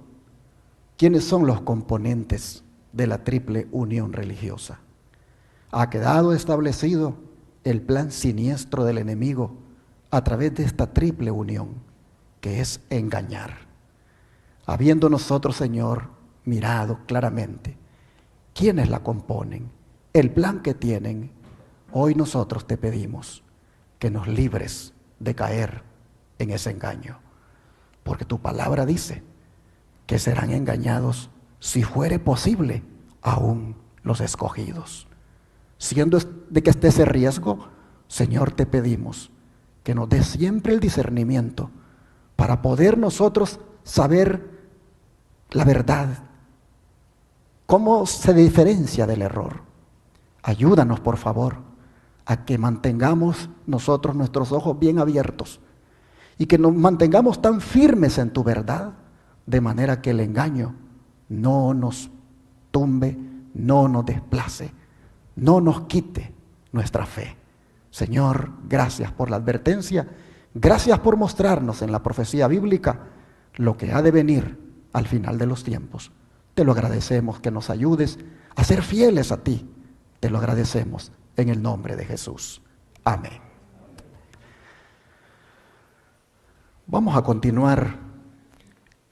quiénes son los componentes de la triple unión religiosa. Ha quedado establecido el plan siniestro del enemigo a través de esta triple unión, que es engañar. Habiendo nosotros, Señor, mirado claramente quiénes la componen, el plan que tienen, hoy nosotros te pedimos que nos libres de caer en ese engaño. Porque tu palabra dice que serán engañados, si fuere posible, aún los escogidos. Siendo de que esté ese riesgo, Señor, te pedimos que nos des siempre el discernimiento para poder nosotros saber la verdad, cómo se diferencia del error. Ayúdanos, por favor, a que mantengamos nosotros nuestros ojos bien abiertos y que nos mantengamos tan firmes en tu verdad, de manera que el engaño no nos tumbe, no nos desplace, no nos quite nuestra fe. Señor, gracias por la advertencia, gracias por mostrarnos en la profecía bíblica lo que ha de venir al final de los tiempos. Te lo agradecemos, que nos ayudes a ser fieles a ti. Te lo agradecemos en el nombre de Jesús. Amén. Vamos a continuar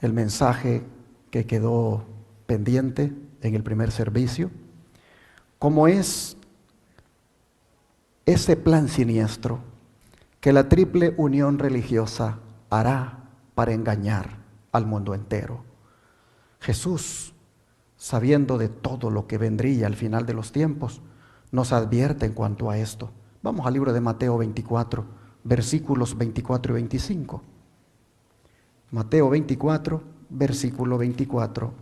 el mensaje que quedó pendiente en el primer servicio, como es ese plan siniestro que la triple unión religiosa hará para engañar al mundo entero. Jesús, sabiendo de todo lo que vendría al final de los tiempos, nos advierte en cuanto a esto. Vamos al libro de Mateo 24, versículos 24 y 25. Mateo 24, versículo 24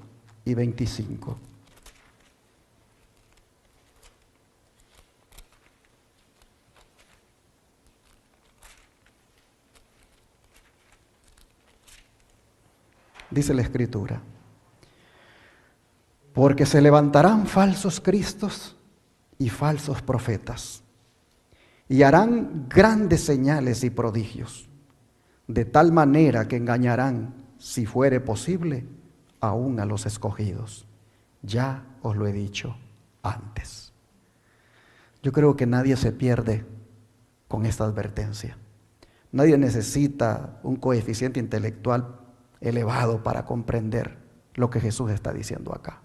y 25. Dice la Escritura: porque se levantarán falsos cristos y falsos profetas, y harán grandes señales y prodigios, de tal manera que engañarán, si fuere posible, aún a los escogidos. Ya os lo he dicho antes. Yo creo que nadie se pierde con esta advertencia. Nadie necesita un coeficiente intelectual elevado para comprender lo que Jesús está diciendo acá.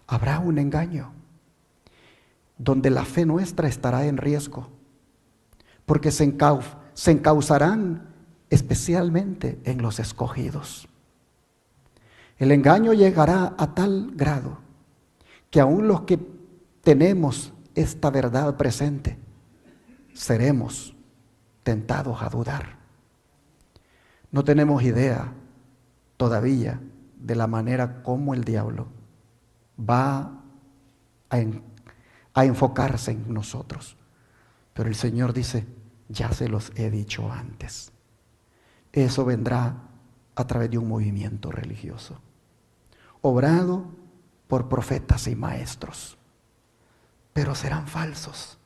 Habrá un engaño donde la fe nuestra estará en riesgo, porque se encauzarán especialmente en los escogidos. El engaño llegará a tal grado que aún los que tenemos esta verdad presente seremos tentados a dudar. No tenemos idea todavía de la manera como el diablo va a enfocarse en nosotros. Pero el Señor dice: ya se los he dicho antes. Eso vendrá a través de un movimiento religioso, obrado por profetas y maestros, pero serán falsos.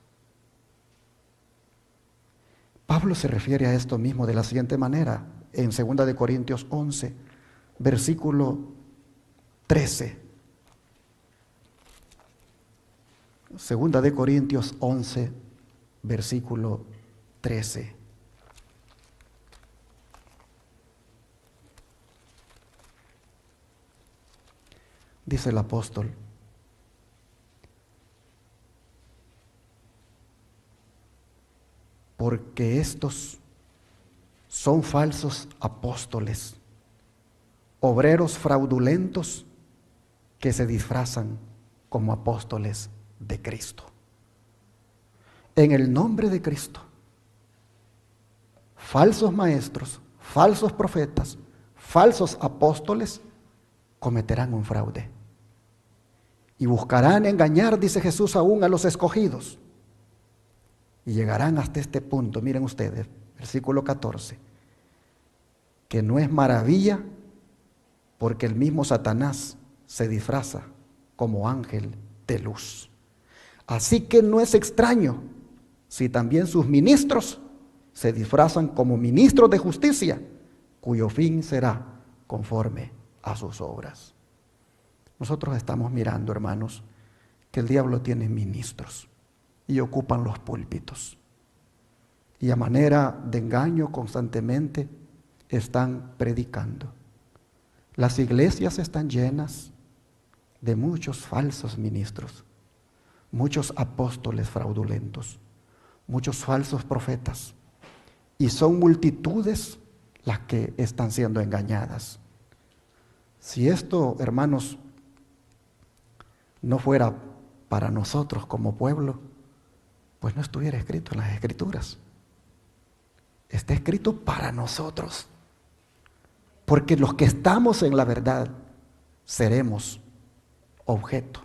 Pablo se refiere a esto mismo de la siguiente manera, en 2 de Corintios 11, versículo 13. 2 de Corintios 11, versículo 13. Dice el apóstol: porque estos son falsos apóstoles, obreros fraudulentos que se disfrazan como apóstoles de Cristo. En el nombre de Cristo, falsos maestros, falsos profetas, falsos apóstoles cometerán un fraude y buscarán engañar, dice Jesús, aún a los escogidos. Y llegarán hasta este punto, miren ustedes, versículo 14, que no es maravilla porque el mismo Satanás se disfraza como ángel de luz. Así que no es extraño si también sus ministros se disfrazan como ministros de justicia, cuyo fin será conforme a sus obras. Nosotros estamos mirando, hermanos, que el diablo tiene ministros y ocupan los púlpitos. Y a manera de engaño constantemente están predicando. Las iglesias están llenas de muchos falsos ministros, muchos apóstoles fraudulentos, muchos falsos profetas. Y son multitudes las que están siendo engañadas. Si esto, hermanos, no fuera para nosotros como pueblo, pues no estuviera escrito en las Escrituras. Está escrito para nosotros. Porque los que estamos en la verdad seremos objeto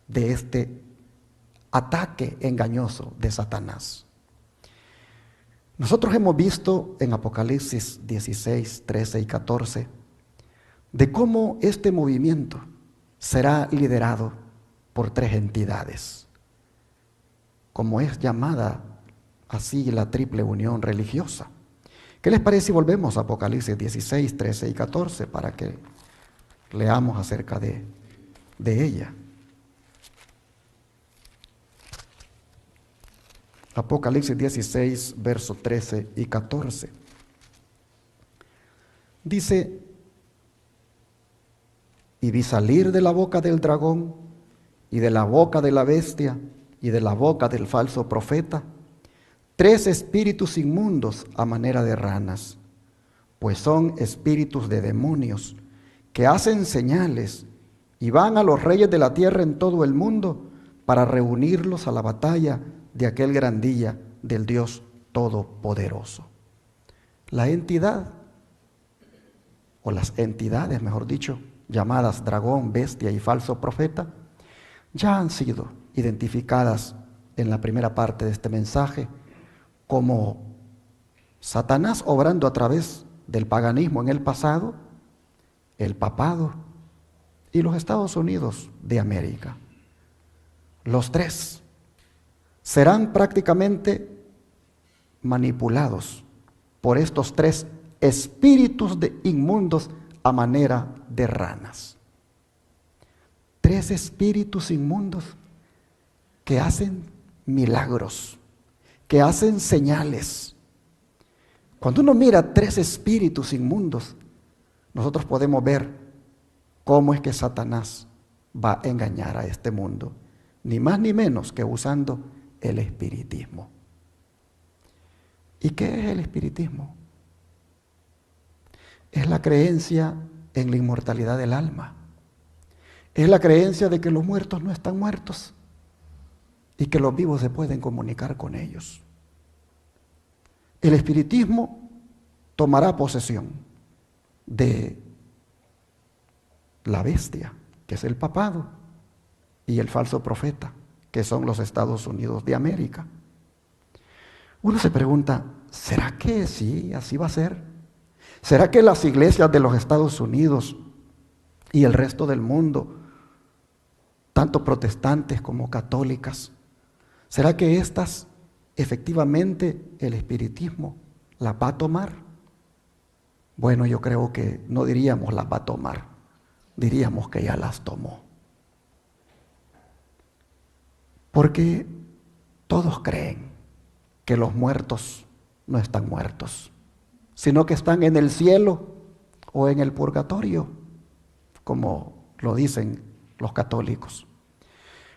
de este ataque engañoso de Satanás. Nosotros hemos visto en Apocalipsis 16, 13 y 14 de cómo este movimiento será liderado por tres entidades, como es llamada así la triple unión religiosa. ¿Qué les parece si volvemos a Apocalipsis 16, 13 y 14 para que leamos acerca de ella? Apocalipsis 16, versos 13 y 14. Dice: y vi salir de la boca del dragón, y de la boca de la bestia, y de la boca del falso profeta, tres espíritus inmundos a manera de ranas, pues son espíritus de demonios, que hacen señales, y van a los reyes de la tierra en todo el mundo, para reunirlos a la batalla de aquel gran día del Dios Todopoderoso. La entidad, o las entidades, mejor dicho, llamadas dragón, bestia y falso profeta, ya han sido identificadas en la primera parte de este mensaje como Satanás obrando a través del paganismo en el pasado, el papado y los Estados Unidos de América. Los tres serán prácticamente manipulados por estos tres espíritus inmundos a manera de ranas. Tres espíritus inmundos que hacen milagros, que hacen señales. Cuando uno mira tres espíritus inmundos, nosotros podemos ver cómo es que Satanás va a engañar a este mundo, ni más ni menos que usando el espiritismo. ¿Y qué es el espiritismo? Es la creencia en la inmortalidad del alma. Es la creencia de que los muertos no están muertos y que los vivos se pueden comunicar con ellos. El espiritismo tomará posesión de la bestia, que es el papado, y el falso profeta, que son los Estados Unidos de América. Uno se pregunta, ¿será que sí, así va a ser? ¿Será que las iglesias de los Estados Unidos y el resto del mundo, tanto protestantes como católicas, será que estas efectivamente el espiritismo las va a tomar? Bueno, yo creo que no diríamos las va a tomar, diríamos que ya las tomó. Porque todos creen que los muertos no están muertos, sino que están en el cielo o en el purgatorio, como lo dicen los católicos.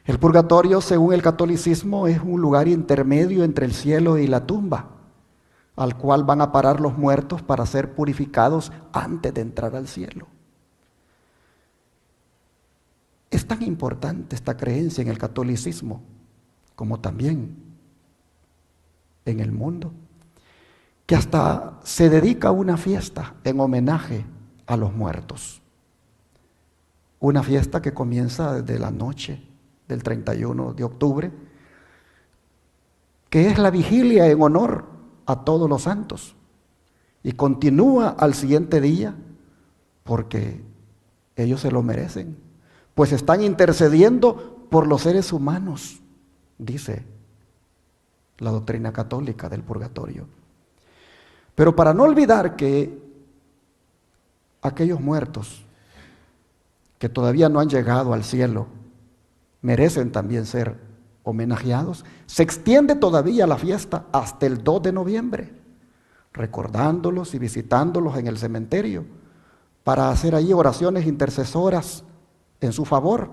El purgatorio, según el catolicismo, es un lugar intermedio entre el cielo y la tumba, al cual van a parar los muertos para ser purificados antes de entrar al cielo. Es tan importante esta creencia en el catolicismo, como también en el mundo, que hasta se dedica una fiesta en homenaje a los muertos. Una fiesta que comienza desde la noche del 31 de octubre, que es la vigilia en honor a todos los santos, y continúa al siguiente día porque ellos se lo merecen, pues están intercediendo por los seres humanos, dice la doctrina católica del purgatorio. Pero para no olvidar que aquellos muertos que todavía no han llegado al cielo merecen también ser homenajeados, se extiende todavía la fiesta hasta el 2 de noviembre, recordándolos y visitándolos en el cementerio para hacer allí oraciones intercesoras en su favor,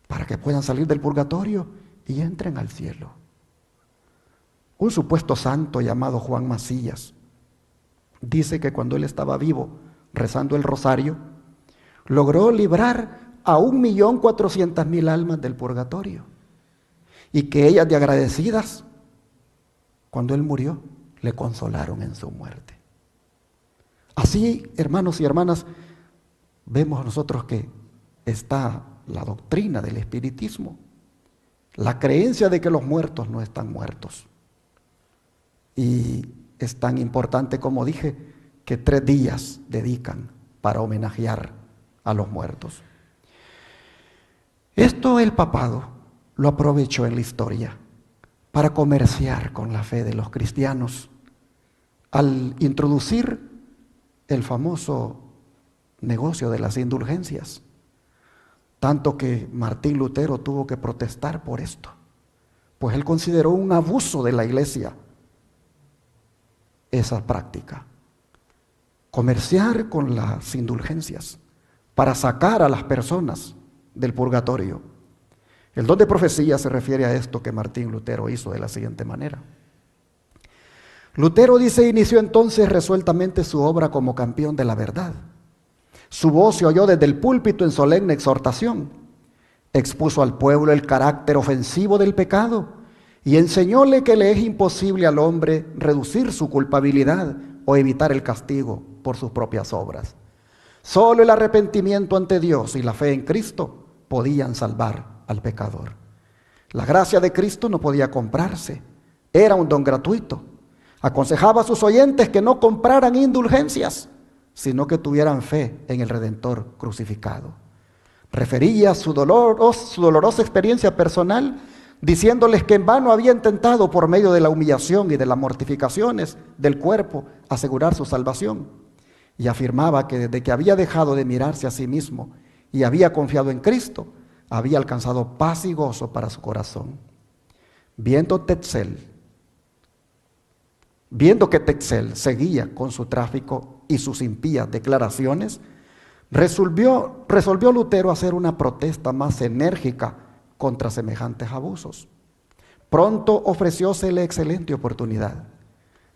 para que puedan salir del purgatorio y entren al cielo. Un supuesto santo llamado Juan Macías dice que cuando él estaba vivo, rezando el rosario, logró librar a 1.400.000 almas del purgatorio, y que ellas, de agradecidas, cuando él murió, le consolaron en su muerte. Así, hermanos y hermanas, vemos nosotros que está la doctrina del espiritismo, la creencia de que los muertos no están muertos. Y es tan importante, como dije, que 3 días dedican para homenajear a los muertos. Esto el papado lo aprovechó en la historia para comerciar con la fe de los cristianos al introducir el famoso negocio de las indulgencias, tanto que Martín Lutero tuvo que protestar por esto, pues él consideró un abuso de la iglesia esa práctica, comerciar con las indulgencias para sacar a las personas del purgatorio. El don de profecía se refiere a esto que Martín Lutero hizo de la siguiente manera. Lutero, dice, inició entonces resueltamente su obra como campeón de la verdad. Su voz se oyó desde el púlpito en solemne exhortación. Expuso al pueblo el carácter ofensivo del pecado y enseñóle que le es imposible al hombre reducir su culpabilidad o evitar el castigo por sus propias obras. Solo el arrepentimiento ante Dios y la fe en Cristo podían salvar al pecador. La gracia de Cristo no podía comprarse, era un don gratuito. Aconsejaba a sus oyentes que no compraran indulgencias, sino que tuvieran fe en el Redentor crucificado. Refería su dolorosa experiencia personal, diciéndoles que en vano había intentado por medio de la humillación y de las mortificaciones del cuerpo asegurar su salvación. Y afirmaba que desde que había dejado de mirarse a sí mismo y había confiado en Cristo, había alcanzado paz y gozo para su corazón. Viendo que Tetzel seguía con su tráfico y sus impías declaraciones, resolvió Lutero hacer una protesta más enérgica contra semejantes abusos. Pronto ofreciósele excelente oportunidad.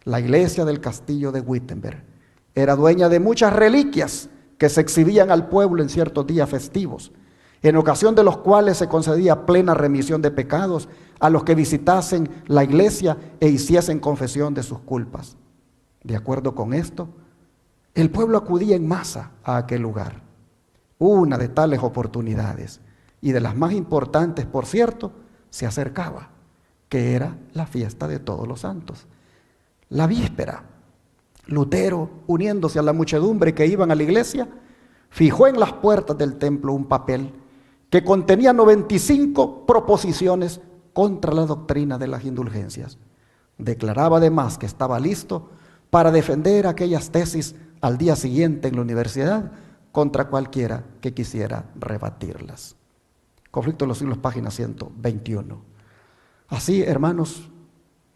La iglesia del castillo de Wittenberg era dueña de muchas reliquias que se exhibían al pueblo en ciertos días festivos, en ocasión de los cuales se concedía plena remisión de pecados a los que visitasen la iglesia e hiciesen confesión de sus culpas. De acuerdo con esto, el pueblo acudía en masa a aquel lugar. Una de tales oportunidades, y de las más importantes, por cierto, se acercaba, que era la fiesta de Todos los Santos. La víspera, Lutero, uniéndose a la muchedumbre que iban a la iglesia, fijó en las puertas del templo un papel que contenía 95 proposiciones contra la doctrina de las indulgencias. Declaraba además que estaba listo para defender aquellas tesis al día siguiente en la universidad contra cualquiera que quisiera rebatirlas. Conflicto de los Siglos, página 121. Así, hermanos,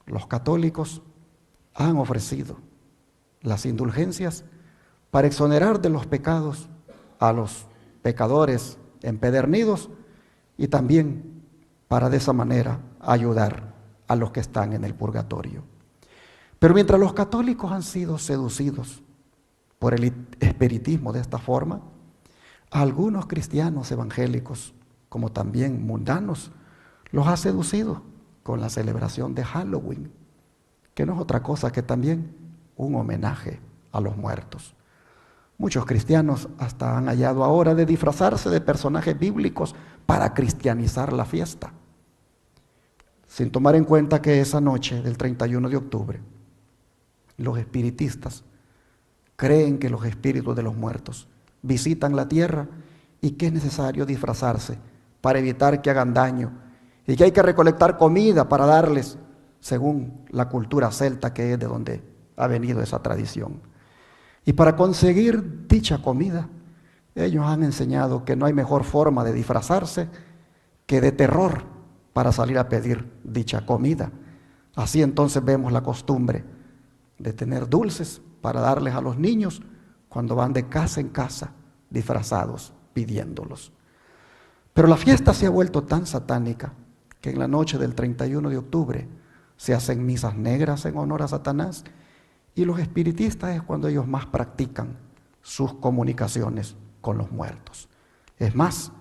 los católicos han ofrecido las indulgencias para exonerar de los pecados a los pecadores empedernidos y también para de esa manera ayudar a los que están en el purgatorio. Pero mientras los católicos han sido seducidos por el espiritismo de esta forma, algunos cristianos evangélicos, como también mundanos, los ha seducido con la celebración de Halloween, que no es otra cosa que también un homenaje a los muertos. Muchos cristianos hasta han hallado ahora de disfrazarse de personajes bíblicos para cristianizar la fiesta, sin tomar en cuenta que esa noche del 31 de octubre, los espiritistas creen que los espíritus de los muertos visitan la tierra y que es necesario disfrazarse para evitar que hagan daño y que hay que recolectar comida para darles, según la cultura celta que es de donde ha venido esa tradición. Y para conseguir dicha comida, ellos han enseñado que no hay mejor forma de disfrazarse que de terror para salir a pedir dicha comida. Así entonces vemos la costumbre de tener dulces para darles a los niños cuando van de casa en casa disfrazados, pidiéndolos. Pero la fiesta se ha vuelto tan satánica que en la noche del 31 de octubre se hacen misas negras en honor a Satanás, y los espiritistas es cuando ellos más practican sus comunicaciones con los muertos. Es más,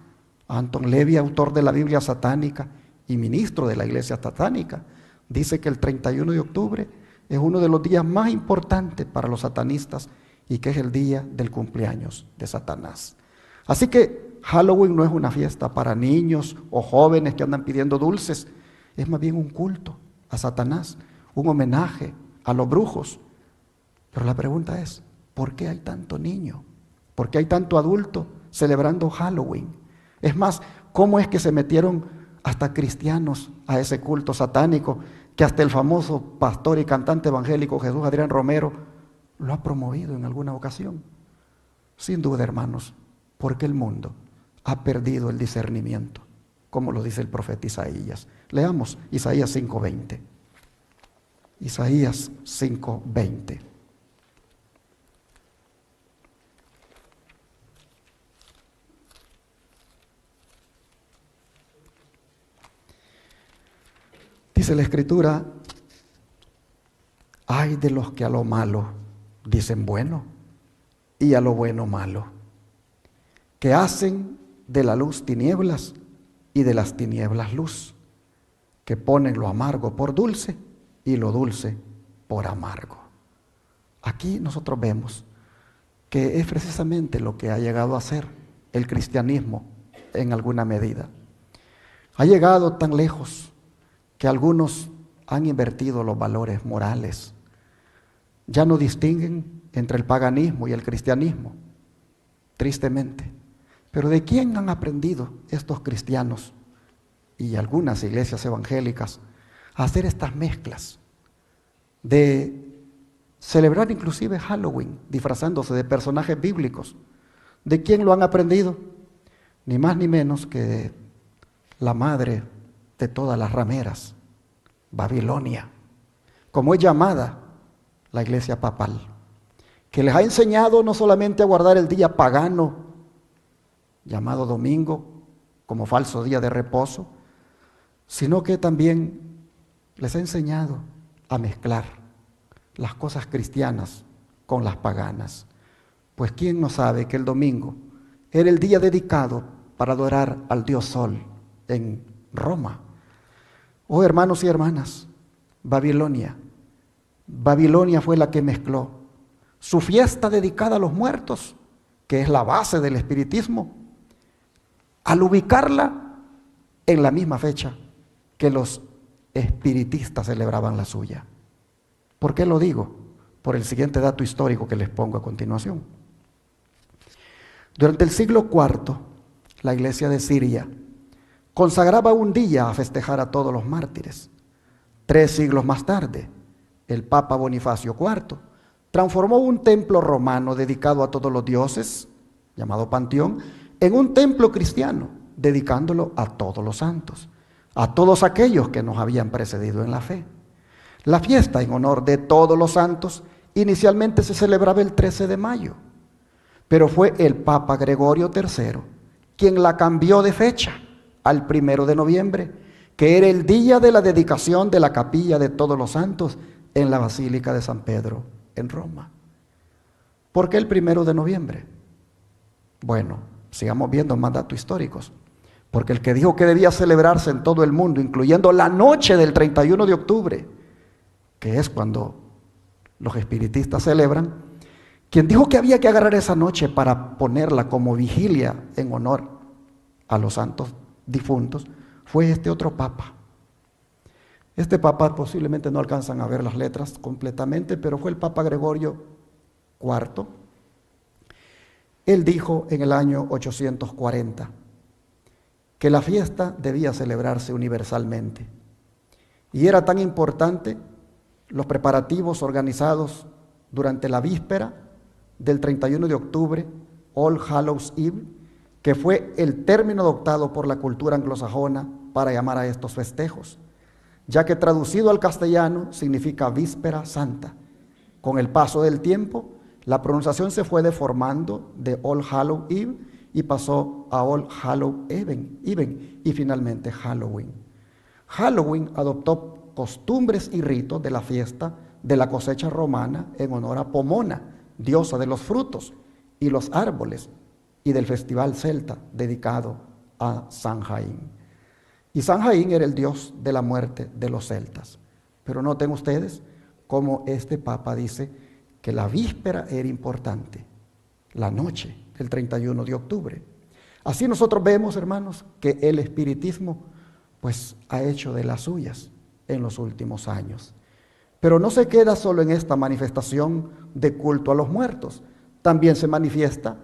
Anton Levy, autor de la Biblia satánica y ministro de la Iglesia satánica, dice que el 31 de octubre es uno de los días más importantes para los satanistas y que es el día del cumpleaños de Satanás. Así que Halloween no es una fiesta para niños o jóvenes que andan pidiendo dulces, es más bien un culto a Satanás, un homenaje a los brujos. Pero la pregunta es, ¿por qué hay tanto niño? ¿Por qué hay tanto adulto celebrando Halloween? Es más, ¿cómo es que se metieron hasta cristianos a ese culto satánico que hasta el famoso pastor y cantante evangélico Jesús Adrián Romero lo ha promovido en alguna ocasión? Sin duda, hermanos, porque el mundo ha perdido el discernimiento, como lo dice el profeta Isaías. Leamos Isaías 5:20. Isaías 5:20. Dice la Escritura, ay de los que a lo malo dicen bueno y a lo bueno malo, que hacen de la luz tinieblas y de las tinieblas luz, que ponen lo amargo por dulce y lo dulce por amargo. Aquí nosotros vemos que es precisamente lo que ha llegado a ser el cristianismo en alguna medida. Ha llegado tan lejos que algunos han invertido los valores morales. Ya no distinguen entre el paganismo y el cristianismo, tristemente. Pero ¿de quién han aprendido estos cristianos y algunas iglesias evangélicas a hacer estas mezclas? De celebrar inclusive Halloween, disfrazándose de personajes bíblicos. ¿De quién lo han aprendido? Ni más ni menos que la madre de todas las rameras, Babilonia, como es llamada la iglesia papal, que les ha enseñado no solamente a guardar el día pagano, llamado domingo, como falso día de reposo, sino que también les ha enseñado a mezclar las cosas cristianas con las paganas. Pues ¿quién no sabe que el domingo era el día dedicado para adorar al dios Sol en Roma? Oh, hermanos y hermanas, Babilonia fue la que mezcló su fiesta dedicada a los muertos, que es la base del espiritismo, al ubicarla en la misma fecha que los espiritistas celebraban la suya. ¿Por qué lo digo? Por el siguiente dato histórico que les pongo a continuación. Durante el siglo IV, la iglesia de Siria consagraba un día a festejar a todos los mártires. 3 siglos más tarde, el Papa Bonifacio IV transformó un templo romano dedicado a todos los dioses, llamado Panteón, en un templo cristiano, dedicándolo a todos los santos, a todos aquellos que nos habían precedido en la fe. La fiesta en honor de todos los santos inicialmente se celebraba el 13 de mayo, pero fue el Papa Gregorio III quien la cambió de fecha al 1 de noviembre, que era el día de la dedicación de la capilla de todos los santos en la Basílica de San Pedro en Roma. ¿Por qué el 1 de noviembre? Bueno, sigamos viendo más datos históricos. Porque el que dijo que debía celebrarse en todo el mundo, incluyendo la noche del 31 de octubre, que es cuando los espiritistas celebran, quien dijo que había que agarrar esa noche para ponerla como vigilia en honor a los santos difuntos, fue este otro papa. Este papa posiblemente no alcanzan a ver las letras completamente, pero fue el Papa Gregorio IV. Él dijo en el año 840 que la fiesta debía celebrarse universalmente. Y era tan importante los preparativos organizados durante la víspera del 31 de octubre, All Hallows Eve, que fue el término adoptado por la cultura anglosajona para llamar a estos festejos, ya que traducido al castellano significa víspera santa. Con el paso del tiempo, la pronunciación se fue deformando de All Hallows Eve y pasó a All Hallows Even y finalmente Halloween. Halloween adoptó costumbres y ritos de la fiesta de la cosecha romana en honor a Pomona, diosa de los frutos y los árboles, y del festival celta dedicado a Samhain. Y Samhain era el dios de la muerte de los celtas. Pero noten ustedes cómo este papa dice que la víspera era importante, la noche del 31 de octubre. Así nosotros vemos, hermanos, que el espiritismo pues ha hecho de las suyas en los últimos años. Pero no se queda solo en esta manifestación de culto a los muertos, también se manifiesta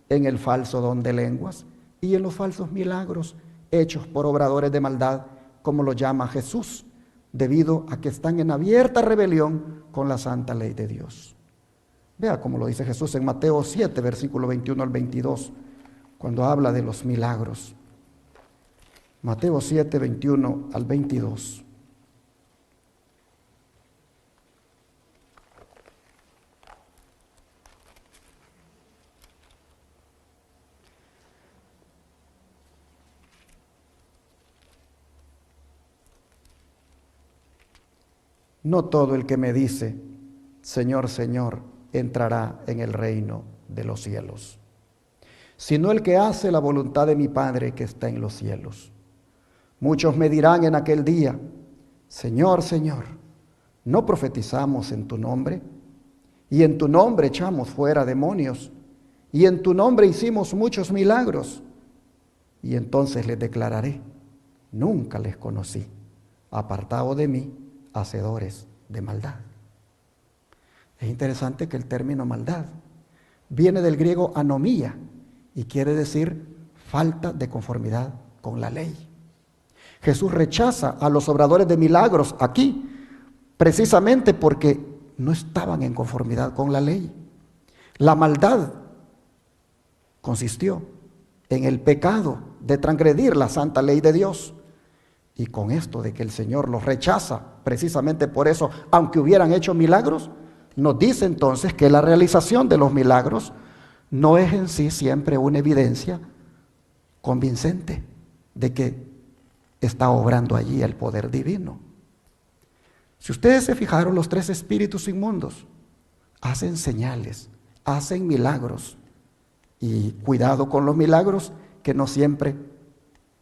en el falso don de lenguas y en los falsos milagros hechos por obradores de maldad, como lo llama Jesús, debido a que están en abierta rebelión con la santa ley de Dios. Vea cómo lo dice Jesús en Mateo 7, versículo 21 al 22, cuando habla de los milagros. Mateo 7, 21 al 22. No todo el que me dice, Señor, Señor, entrará en el reino de los cielos, sino el que hace la voluntad de mi Padre que está en los cielos. Muchos me dirán en aquel día, Señor, Señor, ¿no profetizamos en tu nombre? Y en tu nombre echamos fuera demonios, y en tu nombre hicimos muchos milagros. Y entonces les declararé, nunca les conocí, apartados de mí, hacedores de maldad. Es interesante que el término maldad viene del griego anomía y quiere decir falta de conformidad con la ley. Jesús rechaza a los obradores de milagros aquí precisamente porque no estaban en conformidad con la ley. La maldad consistió en el pecado de transgredir la santa ley de Dios. Y con esto de que el Señor los rechaza, precisamente por eso, aunque hubieran hecho milagros, nos dice entonces que la realización de los milagros no es en sí siempre una evidencia convincente de que está obrando allí el poder divino. Si ustedes se fijaron, los tres espíritus inmundos hacen señales, hacen milagros. Y cuidado con los milagros que no siempre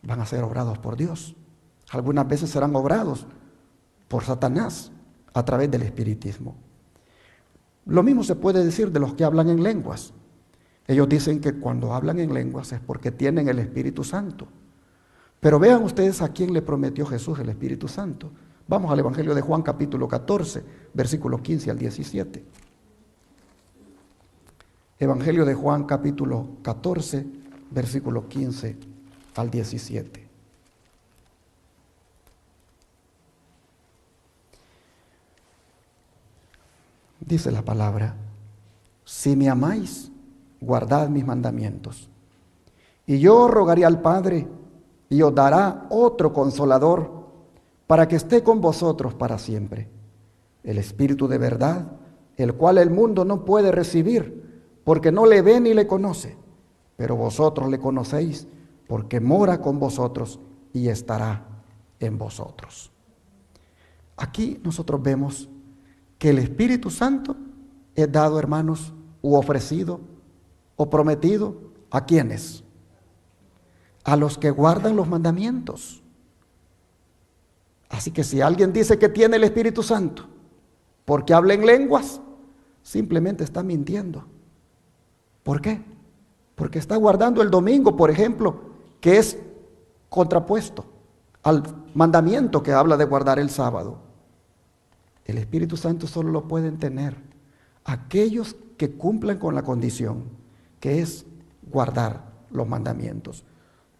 van a ser obrados por Dios. Algunas veces serán obrados por Satanás a través del espiritismo. Lo mismo se puede decir de los que hablan en lenguas. Ellos dicen que cuando hablan en lenguas es porque tienen el Espíritu Santo. Pero vean ustedes a quién le prometió Jesús el Espíritu Santo. Vamos al Evangelio de Juan capítulo 14, versículos 15 al 17. Evangelio de Juan capítulo 14, versículo 15 al 17. Dice la palabra, si me amáis, guardad mis mandamientos. Y yo rogaré al Padre, y os dará otro consolador, para que esté con vosotros para siempre. El Espíritu de verdad, el cual el mundo no puede recibir, porque no le ve ni le conoce. Pero vosotros le conocéis, porque mora con vosotros y estará en vosotros. Aquí nosotros vemos que el Espíritu Santo es dado, hermanos, u ofrecido, o prometido, ¿a quiénes? A los que guardan los mandamientos. Así que si alguien dice que tiene el Espíritu Santo porque habla en lenguas, simplemente está mintiendo. ¿Por qué? Porque está guardando el domingo, por ejemplo, que es contrapuesto al mandamiento que habla de guardar el sábado. El Espíritu Santo solo lo pueden tener aquellos que cumplan con la condición, que es guardar los mandamientos.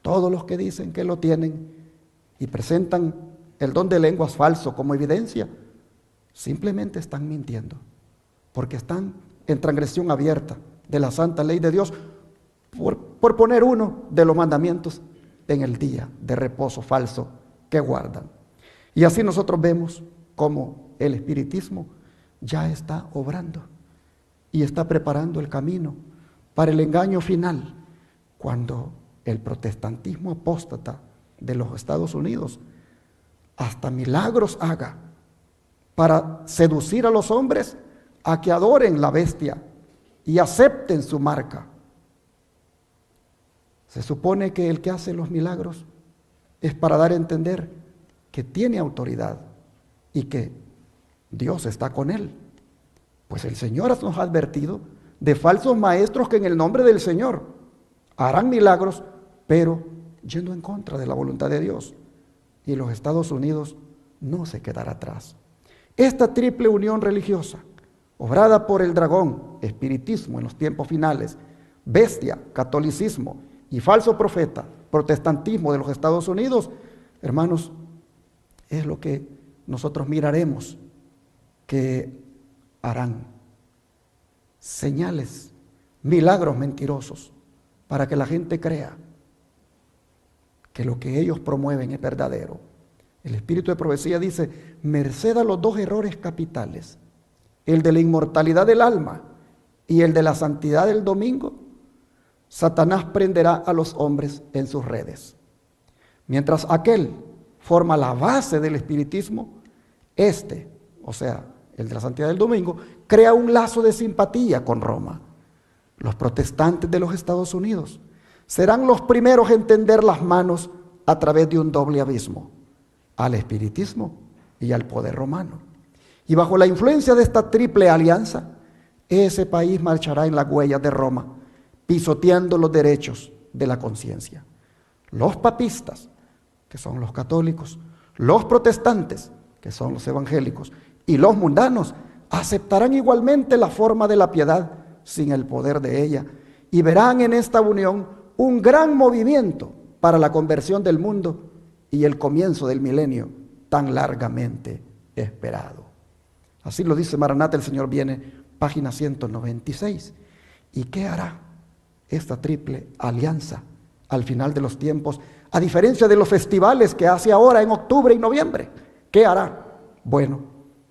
Todos los que dicen que lo tienen y presentan el don de lenguas falso como evidencia, simplemente están mintiendo, porque están en transgresión abierta de la santa ley de Dios por poner uno de los mandamientos en el día de reposo falso que guardan. Y así nosotros vemos cómo el espiritismo ya está obrando y está preparando el camino para el engaño final, cuando el protestantismo apóstata de los Estados Unidos hasta milagros haga para seducir a los hombres a que adoren la bestia y acepten su marca. Se supone que el que hace los milagros es para dar a entender que tiene autoridad y que Dios está con él. Pues el Señor nos ha advertido de falsos maestros que en el nombre del Señor harán milagros, pero yendo en contra de la voluntad de Dios. Y los Estados Unidos no se quedará atrás. Esta triple unión religiosa, obrada por el dragón, espiritismo en los tiempos finales, bestia, catolicismo y falso profeta, protestantismo de los Estados Unidos, hermanos, es lo que nosotros miraremos que harán señales, milagros mentirosos, para que la gente crea que lo que ellos promueven es verdadero. El espíritu de profecía dice: merced a los dos errores capitales, el de la inmortalidad del alma y el de la santidad del domingo, Satanás prenderá a los hombres en sus redes. Mientras aquel forma la base del espiritismo, o sea, el de la santidad del domingo, crea un lazo de simpatía con Roma. Los protestantes de los Estados Unidos serán los primeros en tender las manos a través de un doble abismo, al espiritismo y al poder romano. Y bajo la influencia de esta triple alianza, ese país marchará en las huellas de Roma, pisoteando los derechos de la conciencia. Los papistas, que son los católicos, los protestantes, que son los evangélicos, y los mundanos, aceptarán igualmente la forma de la piedad sin el poder de ella, y verán en esta unión un gran movimiento para la conversión del mundo y el comienzo del milenio tan largamente esperado. Así lo dice Maranata, el Señor viene, página 196. ¿Y qué hará esta triple alianza al final de los tiempos, a diferencia de los festivales que hace ahora en octubre y noviembre? ¿Qué hará? Bueno,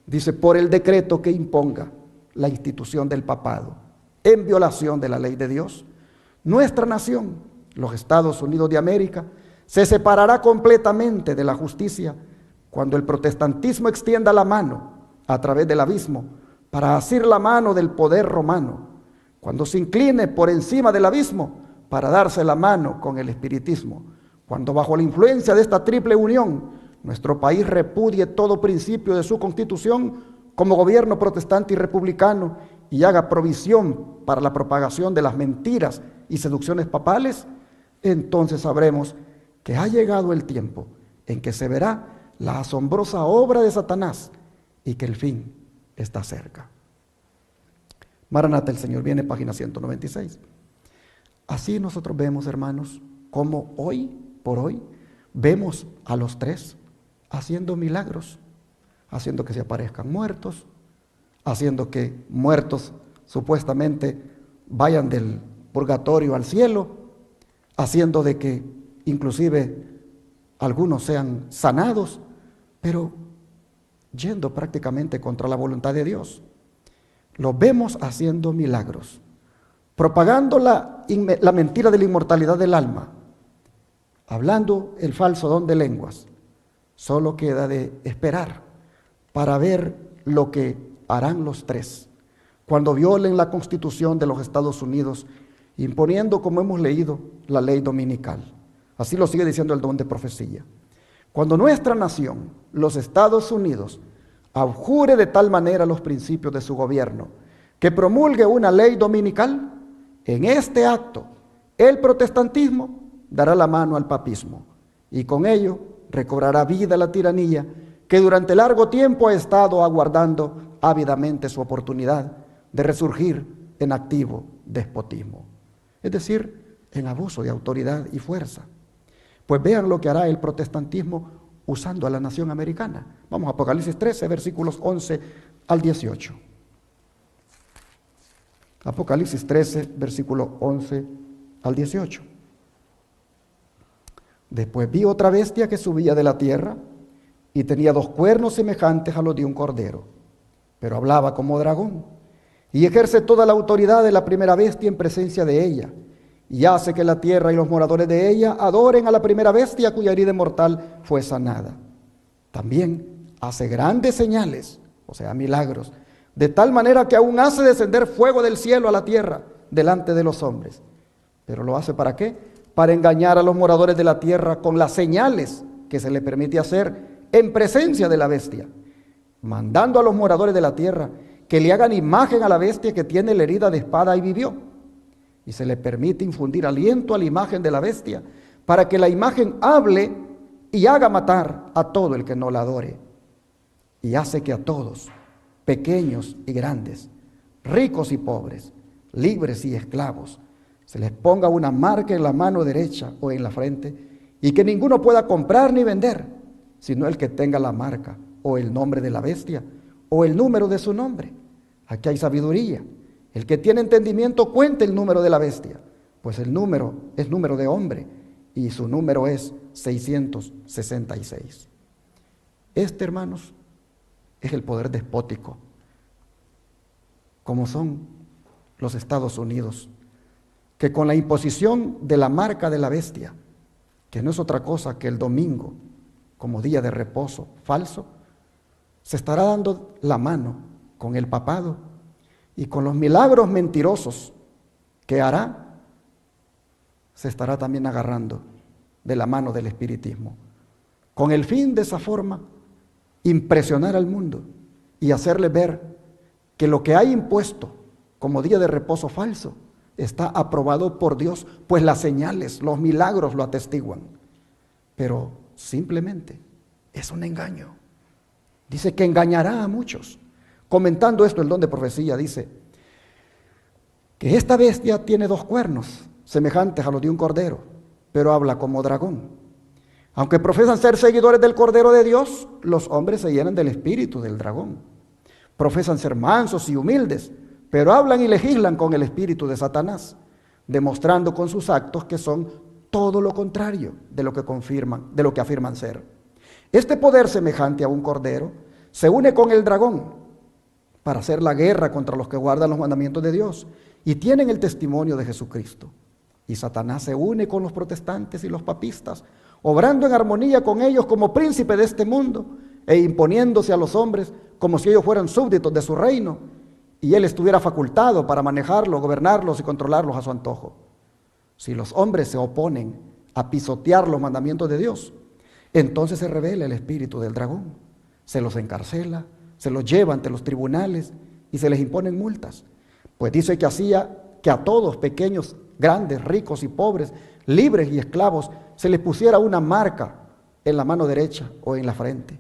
dice: por el decreto que imponga la institución del papado en violación de la ley de Dios, nuestra nación, los Estados Unidos de América, se separará completamente de la justicia cuando el protestantismo extienda la mano a través del abismo para asir la mano del poder romano, cuando se incline por encima del abismo para darse la mano con el espiritismo, cuando bajo la influencia de esta triple unión nuestro país repudie todo principio de su constitución como gobierno protestante y republicano y haga provisión para la propagación de las mentiras y seducciones papales, entonces sabremos que ha llegado el tiempo en que se verá la asombrosa obra de Satanás y que el fin está cerca. Maranata, el Señor viene, página 196. Así nosotros vemos, hermanos, cómo hoy por hoy vemos a los tres haciendo milagros, haciendo que se aparezcan muertos, haciendo que muertos supuestamente vayan del purgatorio al cielo, haciendo de que inclusive algunos sean sanados, pero yendo prácticamente contra la voluntad de Dios. Los vemos haciendo milagros, propagando la mentira de la inmortalidad del alma, hablando el falso don de lenguas. Solo queda de esperar para ver lo que harán los tres cuando violen la Constitución de los Estados Unidos, imponiendo, como hemos leído, la ley dominical. Así lo sigue diciendo el don de profecía. Cuando nuestra nación, los Estados Unidos, abjure de tal manera los principios de su gobierno que promulgue una ley dominical, en este acto el protestantismo dará la mano al papismo y con ello recobrará vida la tiranía que durante largo tiempo ha estado aguardando ávidamente su oportunidad de resurgir en activo despotismo, es decir, en abuso de autoridad y fuerza. Pues vean lo que hará el protestantismo usando a la nación americana. Vamos a Apocalipsis 13, versículos 11 al 18. Apocalipsis 13, versículo 11 al 18. Después vi otra bestia que subía de la tierra y tenía 2 cuernos semejantes a los de un cordero, pero hablaba como dragón y ejerce toda la autoridad de la primera bestia en presencia de ella, y hace que la tierra y los moradores de ella adoren a la primera bestia cuya herida mortal fue sanada. También hace grandes señales, o sea, milagros, de tal manera que aún hace descender fuego del cielo a la tierra delante de los hombres. ¿Pero lo hace para qué? Para engañar a los moradores de la tierra con las señales que se le permite hacer en presencia de la bestia, mandando a los moradores de la tierra que le hagan imagen a la bestia que tiene la herida de espada y vivió. Y se le permite infundir aliento a la imagen de la bestia, para que la imagen hable y haga matar a todo el que no la adore. Y hace que a todos, pequeños y grandes, ricos y pobres, libres y esclavos, se les ponga una marca en la mano derecha o en la frente, y que ninguno pueda comprar ni vender, sino el que tenga la marca o el nombre de la bestia o el número de su nombre. Aquí hay sabiduría. El que tiene entendimiento cuente el número de la bestia, pues el número es número de hombre y su número es 666. Este, hermanos, es el poder despótico, como son los Estados Unidos, que con la imposición de la marca de la bestia, que no es otra cosa que el domingo como día de reposo falso, se estará dando la mano con el papado y con los milagros mentirosos que hará, se estará también agarrando de la mano del espiritismo, con el fin de esa forma impresionar al mundo y hacerle ver que lo que hay impuesto como día de reposo falso está aprobado por Dios, pues las señales, los milagros lo atestiguan. Pero simplemente es un engaño. Dice que engañará a muchos. Comentando esto, el don de profecía dice que esta bestia tiene 2 cuernos semejantes a los de un cordero, pero habla como dragón. Aunque profesan ser seguidores del Cordero de Dios, los hombres se llenan del espíritu del dragón. Profesan ser mansos y humildes, pero hablan y legislan con el espíritu de Satanás, demostrando con sus actos que son todo lo contrario de lo que afirman ser. Este poder semejante a un cordero se une con el dragón para hacer la guerra contra los que guardan los mandamientos de Dios y tienen el testimonio de Jesucristo. Y Satanás se une con los protestantes y los papistas, obrando en armonía con ellos como príncipe de este mundo e imponiéndose a los hombres como si ellos fueran súbditos de su reino y él estuviera facultado para manejarlos, gobernarlos y controlarlos a su antojo. Si los hombres se oponen a pisotear los mandamientos de Dios, entonces se revela el espíritu del dragón, se los encarcela, se los lleva ante los tribunales y se les imponen multas. Pues dice que hacía que a todos, pequeños, grandes, ricos y pobres, libres y esclavos, se les pusiera una marca en la mano derecha o en la frente.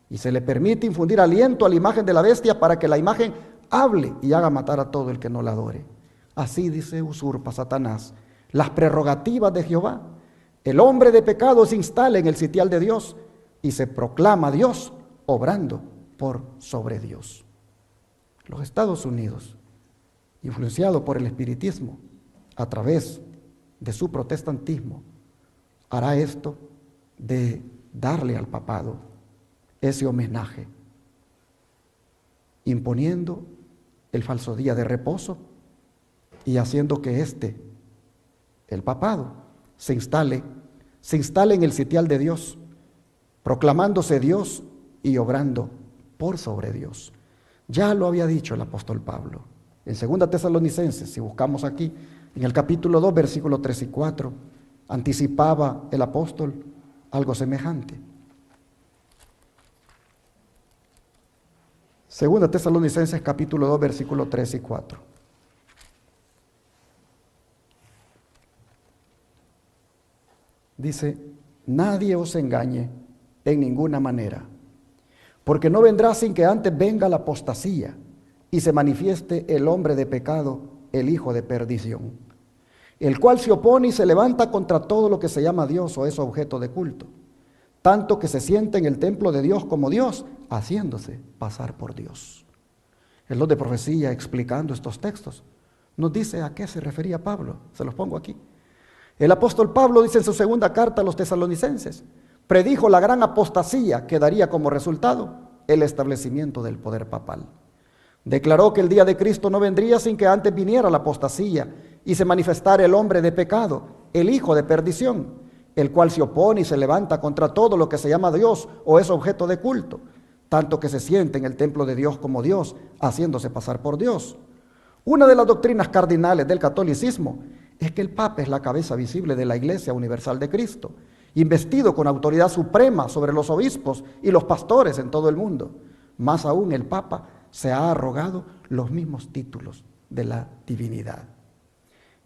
Y se le permite infundir aliento a la imagen de la bestia para que la imagen hable y haga matar a todo el que no la adore. Así, dice, usurpa Satanás las prerrogativas de Jehová. El hombre de pecado se instala en el sitial de Dios y se proclama Dios, obrando por sobre Dios. Los Estados Unidos, influenciado por el espiritismo a través de su protestantismo, hará esto de darle al papado ese homenaje, imponiendo el falso día de reposo y haciendo que el papado, se instale en el sitial de Dios, proclamándose Dios y obrando por sobre Dios. Ya lo había dicho el apóstol Pablo en 2 Tesalonicenses, si buscamos aquí, en el capítulo 2, versículos 3 y 4, anticipaba el apóstol algo semejante. 2 Tesalonicenses capítulo 2, versículos 3 y 4. Dice: nadie os engañe en ninguna manera, porque no vendrá sin que antes venga la apostasía y se manifieste el hombre de pecado, el hijo de perdición, el cual se opone y se levanta contra todo lo que se llama Dios o es objeto de culto, tanto que se siente en el templo de Dios como Dios, haciéndose pasar por Dios. El don de profecía, explicando estos textos, nos dice a qué se refería Pablo. Se los pongo aquí. El apóstol Pablo dice en su segunda carta a los tesalonicenses, predijo la gran apostasía que daría como resultado el establecimiento del poder papal. Declaró que el día de Cristo no vendría sin que antes viniera la apostasía y se manifestara el hombre de pecado, el hijo de perdición, el cual se opone y se levanta contra todo lo que se llama Dios o es objeto de culto, tanto que se siente en el templo de Dios como Dios, haciéndose pasar por Dios. Una de las doctrinas cardinales del catolicismo es que el Papa es la cabeza visible de la Iglesia Universal de Cristo, investido con autoridad suprema sobre los obispos y los pastores en todo el mundo. Más aún, el Papa se ha arrogado los mismos títulos de la divinidad.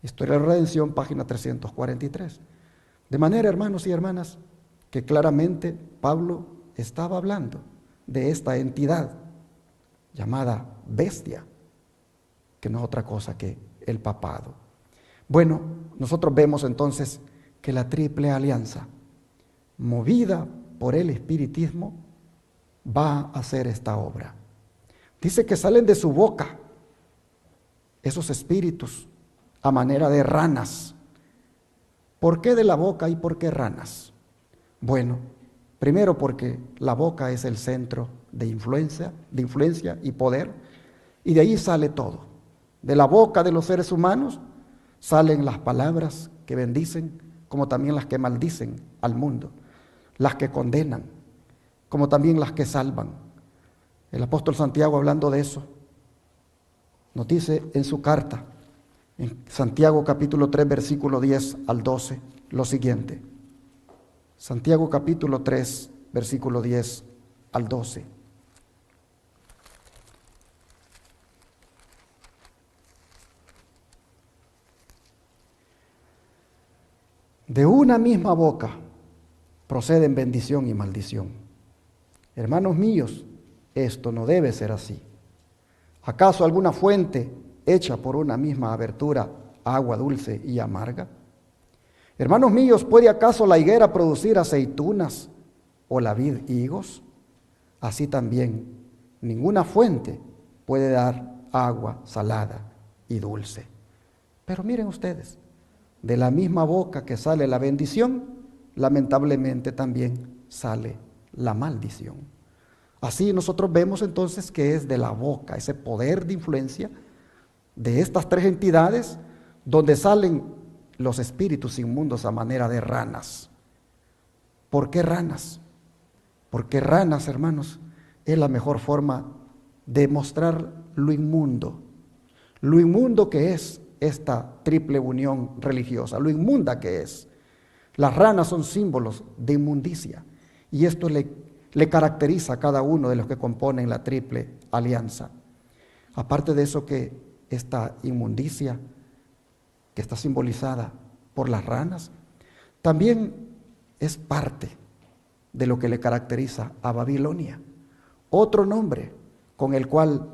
Historia de la Redención, página 343. De manera, hermanos y hermanas, que claramente Pablo estaba hablando de esta entidad llamada bestia, que no es otra cosa que el papado. Bueno, nosotros vemos entonces que la Triple Alianza, movida por el espiritismo, va a hacer esta obra. Dice que salen de su boca esos espíritus a manera de ranas. ¿Por qué de la boca y por qué ranas? Bueno, primero porque la boca es el centro de influencia y poder, y de ahí sale todo. De la boca de los seres humanos salen las palabras que bendicen, como también las que maldicen al mundo, las que condenan, como también las que salvan. El apóstol Santiago, hablando de eso, nos dice en su carta, en Santiago capítulo 3, versículo 10 al 12, lo siguiente. Santiago capítulo 3, versículo 10 al 12. De una misma boca proceden bendición y maldición. Hermanos míos, esto no debe ser así. ¿Acaso alguna fuente hecha por una misma abertura, agua dulce y amarga? Hermanos míos, ¿puede acaso la higuera producir aceitunas o la vid higos? Así también, ninguna fuente puede dar agua salada y dulce. Pero miren ustedes, de la misma boca que sale la bendición, lamentablemente también sale la maldición. Así nosotros vemos entonces que es de la boca, ese poder de influencia de estas tres entidades, donde salen los espíritus inmundos a manera de ranas. ¿Por qué ranas? Porque ranas, hermanos, es la mejor forma de mostrar lo inmundo que es esta triple unión religiosa, lo inmunda que es. Las ranas son símbolos de inmundicia y esto le caracteriza a cada uno de los que componen la Triple Alianza. Aparte de eso, que esta inmundicia que está simbolizada por las ranas, también es parte de lo que le caracteriza a Babilonia, otro nombre con el cual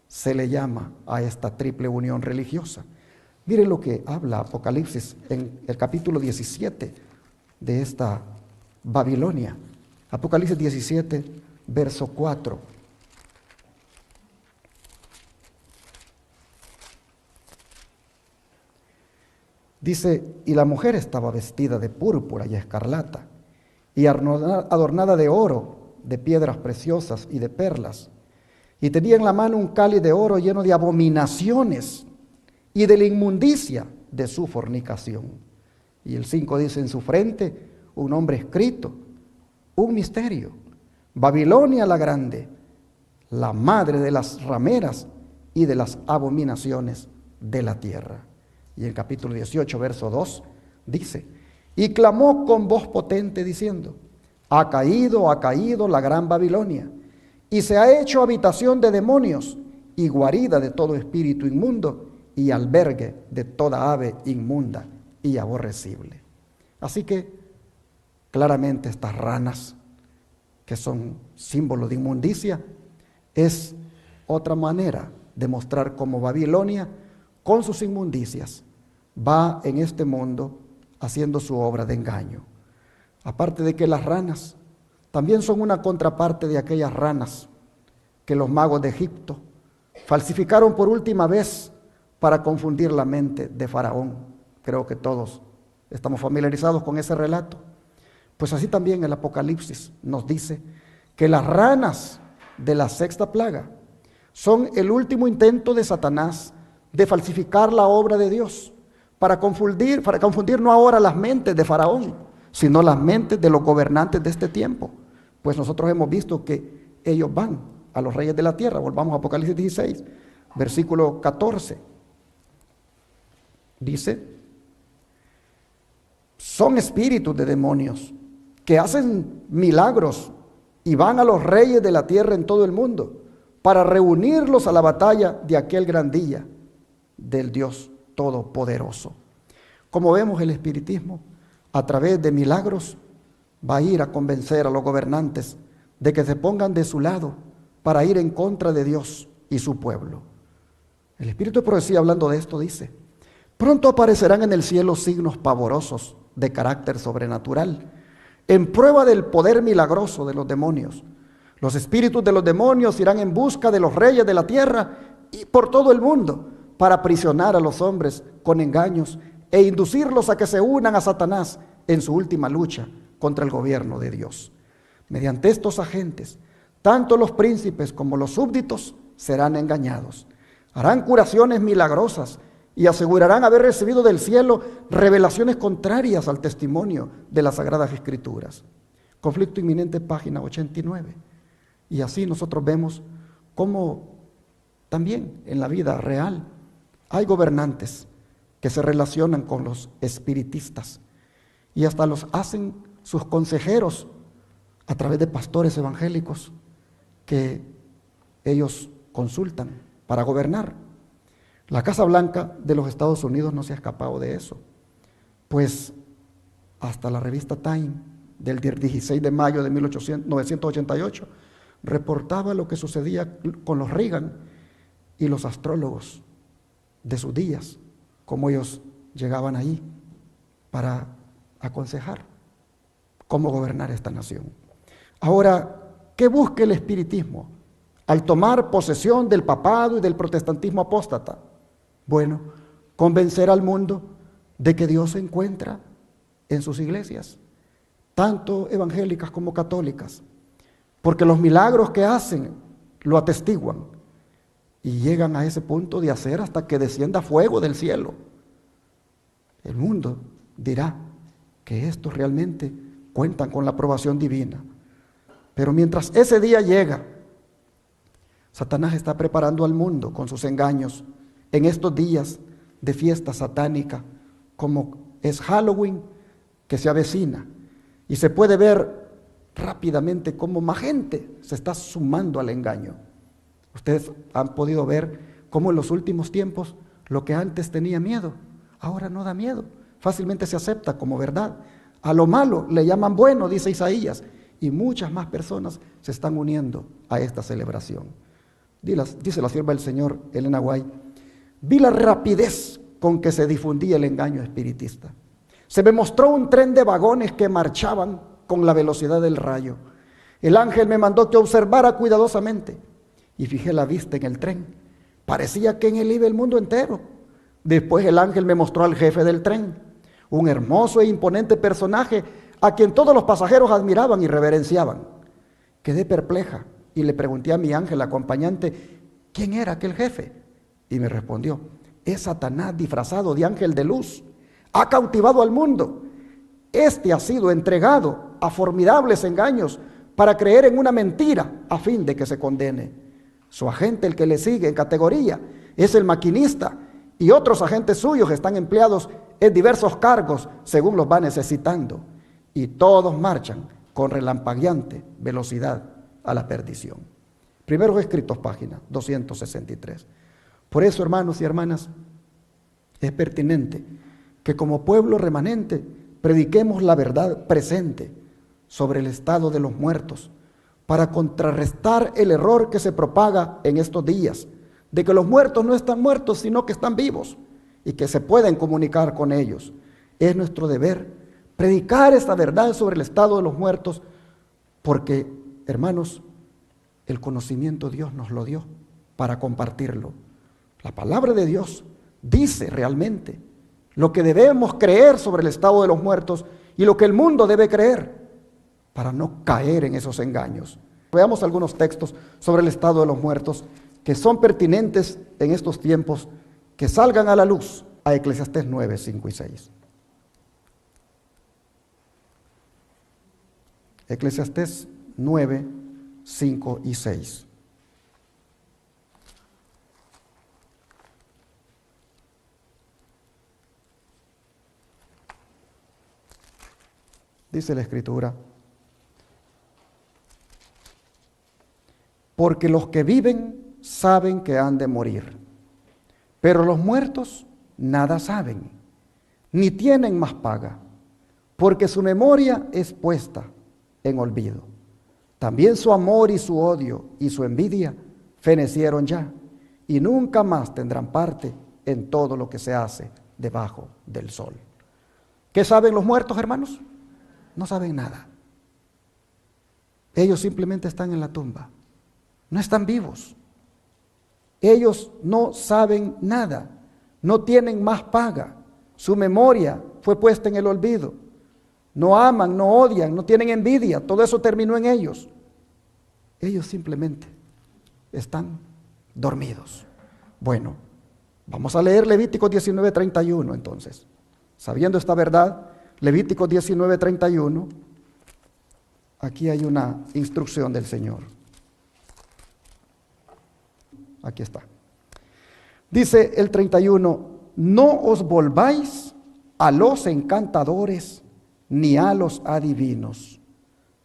se le llama a esta triple unión religiosa. Miren lo que habla Apocalipsis en el capítulo 17 de esta Babilonia. Apocalipsis 17, verso 4. Dice, y la mujer estaba vestida de púrpura y escarlata, y adornada de oro, de piedras preciosas y de perlas, y tenía en la mano un cáliz de oro lleno de abominaciones y de la inmundicia de su fornicación. Y el 5 dice, en su frente un nombre escrito, un misterio, Babilonia la grande, la madre de las rameras y de las abominaciones de la tierra. Y en el capítulo 18, verso 2, dice, y clamó con voz potente diciendo, ha caído la gran Babilonia, y se ha hecho habitación de demonios y guarida de todo espíritu inmundo y albergue de toda ave inmunda y aborrecible. Así que claramente estas ranas, que son símbolo de inmundicia, es otra manera de mostrar cómo Babilonia, con sus inmundicias, va en este mundo haciendo su obra de engaño. Aparte de que las ranas también son una contraparte de aquellas ranas que los magos de Egipto falsificaron por última vez para confundir la mente de Faraón. Creo que todos estamos familiarizados con ese relato. Pues así también el Apocalipsis nos dice que las ranas de la sexta plaga son el último intento de Satanás de falsificar la obra de Dios para confundir no ahora las mentes de Faraón, sino las mentes de los gobernantes de este tiempo. Pues nosotros hemos visto que ellos van a los reyes de la tierra. Volvamos a Apocalipsis 16, versículo 14. Dice: son espíritus de demonios que hacen milagros y van a los reyes de la tierra en todo el mundo para reunirlos a la batalla de aquel gran día del Dios Todopoderoso. Como vemos, el espiritismo, a través de milagros, va a ir a convencer a los gobernantes de que se pongan de su lado para ir en contra de Dios y su pueblo. El Espíritu de Profecía, hablando de esto, dice: pronto aparecerán en el cielo signos pavorosos de carácter sobrenatural, en prueba del poder milagroso de los demonios. Los espíritus de los demonios irán en busca de los reyes de la tierra y por todo el mundo para aprisionar a los hombres con engaños e inducirlos a que se unan a Satanás en su última lucha contra el gobierno de Dios. Mediante estos agentes, tanto los príncipes como los súbditos serán engañados. Harán curaciones milagrosas y asegurarán haber recibido del cielo revelaciones contrarias al testimonio de las Sagradas Escrituras. Conflicto inminente, página 89. Y así nosotros vemos cómo también en la vida real hay gobernantes que se relacionan con los espiritistas y hasta los hacen sus consejeros a través de pastores evangélicos que ellos consultan para gobernar. La Casa Blanca de los Estados Unidos no se ha escapado de eso, pues hasta la revista Time del 16 de mayo de 1988 reportaba lo que sucedía con los Reagan y los astrólogos de sus días, cómo ellos llegaban ahí para aconsejar cómo gobernar esta nación. Ahora, ¿qué busca el espiritismo al tomar posesión del papado y del protestantismo apóstata? Bueno, convencer al mundo de que Dios se encuentra en sus iglesias, tanto evangélicas como católicas, porque los milagros que hacen lo atestiguan y llegan a ese punto de hacer hasta que descienda fuego del cielo. El mundo dirá que estos realmente cuentan con la aprobación divina. Pero mientras ese día llega, Satanás está preparando al mundo con sus engaños en estos días de fiesta satánica, como es Halloween, que se avecina. Y se puede ver rápidamente cómo más gente se está sumando al engaño. Ustedes han podido ver cómo en los últimos tiempos lo que antes tenía miedo, ahora no da miedo, fácilmente se acepta como verdad. A lo malo le llaman bueno, dice Isaías, y muchas más personas se están uniendo a esta celebración. Dice la sierva del Señor, Elena White: vi la rapidez con que se difundía el engaño espiritista. Se me mostró un tren de vagones que marchaban con la velocidad del rayo. El ángel me mandó que observara cuidadosamente y fijé la vista en el tren. Parecía que en él iba el mundo entero. Después el ángel me mostró al jefe del tren, un hermoso e imponente personaje a quien todos los pasajeros admiraban y reverenciaban. Quedé perpleja y le pregunté a mi ángel acompañante quién era aquel jefe. Y me respondió: es Satanás disfrazado de ángel de luz. Ha cautivado al mundo. Este ha sido entregado a formidables engaños para creer en una mentira a fin de que se condene. Su agente, el que le sigue en categoría, es el maquinista, y otros agentes suyos están empleados en diversos cargos según los va necesitando, y todos marchan con relampagueante velocidad a la perdición. Primeros Escritos, página 263. Por eso, hermanos y hermanas, es pertinente que como pueblo remanente prediquemos la verdad presente sobre el estado de los muertos, para contrarrestar el error que se propaga en estos días, de que los muertos no están muertos, sino que están vivos y que se pueden comunicar con ellos. Es nuestro deber predicar esta verdad sobre el estado de los muertos Porque, hermanos, el conocimiento Dios nos lo dio para compartirlo. La palabra de Dios dice realmente lo que debemos creer sobre el estado de los muertos y lo que el mundo debe creer para no caer en esos engaños. Veamos algunos textos sobre el estado de los muertos que son pertinentes en estos tiempos, que salgan a la luz, a Eclesiastés 9, 5 y 6. Eclesiastés 9, 5 y 6. Dice la Escritura: porque los que viven saben que han de morir, pero los muertos nada saben, ni tienen más paga, porque su memoria es puesta en olvido. También su amor y su odio y su envidia fenecieron ya, y nunca más tendrán parte en todo lo que se hace debajo del sol. ¿Qué saben los muertos, hermanos? No saben nada. Ellos simplemente están en la tumba. No están vivos. Ellos no saben nada. No tienen más paga. Su memoria fue puesta en el olvido. No aman, no odian, no tienen envidia. Todo eso terminó en ellos. Ellos simplemente están dormidos. Bueno, vamos a leer Levítico 19:31 entonces. Sabiendo esta verdad, Levítico 19:31, aquí hay una instrucción del Señor. Aquí está. Dice el 31, no os volváis a los encantadores ni a los adivinos.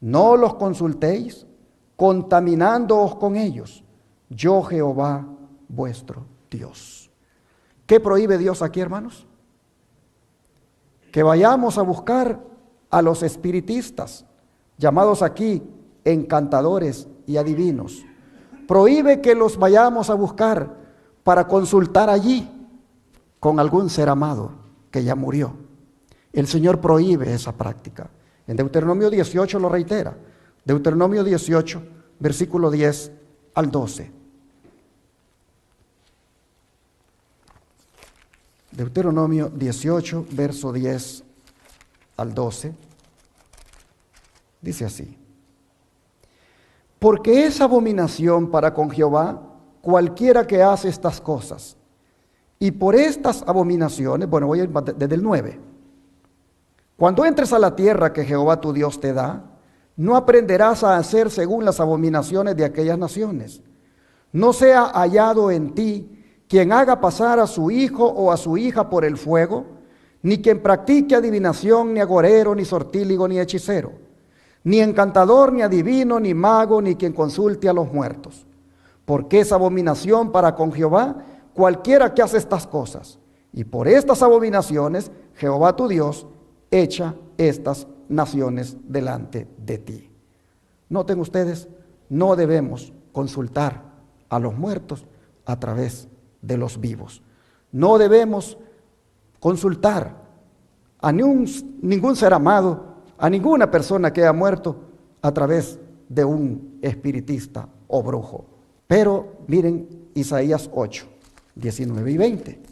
No los consultéis, contaminándoos con ellos. Yo, Jehová, vuestro Dios. ¿Qué prohíbe Dios aquí, hermanos? Que vayamos a buscar a los espiritistas, llamados aquí encantadores y adivinos. Prohíbe que los vayamos a buscar para consultar allí con algún ser amado que ya murió. El Señor prohíbe esa práctica. En Deuteronomio 18 lo reitera. Deuteronomio 18, versículo 10 al 12. Deuteronomio 18, verso 10 al 12. Dice así: porque es abominación para con Jehová cualquiera que hace estas cosas. Y por estas abominaciones, bueno, voy a ir desde el 9. Cuando entres a la tierra que Jehová tu Dios te da, no aprenderás a hacer según las abominaciones de aquellas naciones. No sea hallado en ti quien haga pasar a su hijo o a su hija por el fuego, ni quien practique adivinación, ni agorero, ni sortíligo, ni hechicero, ni encantador, ni adivino, ni mago, ni quien consulte a los muertos. Porque es abominación para con Jehová cualquiera que hace estas cosas. Y por estas abominaciones Jehová tu Dios echa estas naciones delante de ti. Noten ustedes, no debemos consultar a los muertos a través de los vivos. No debemos consultar a ningún ser amado, a ninguna persona que haya muerto a través de un espiritista o brujo. Pero miren Isaías 8, 19 y 20.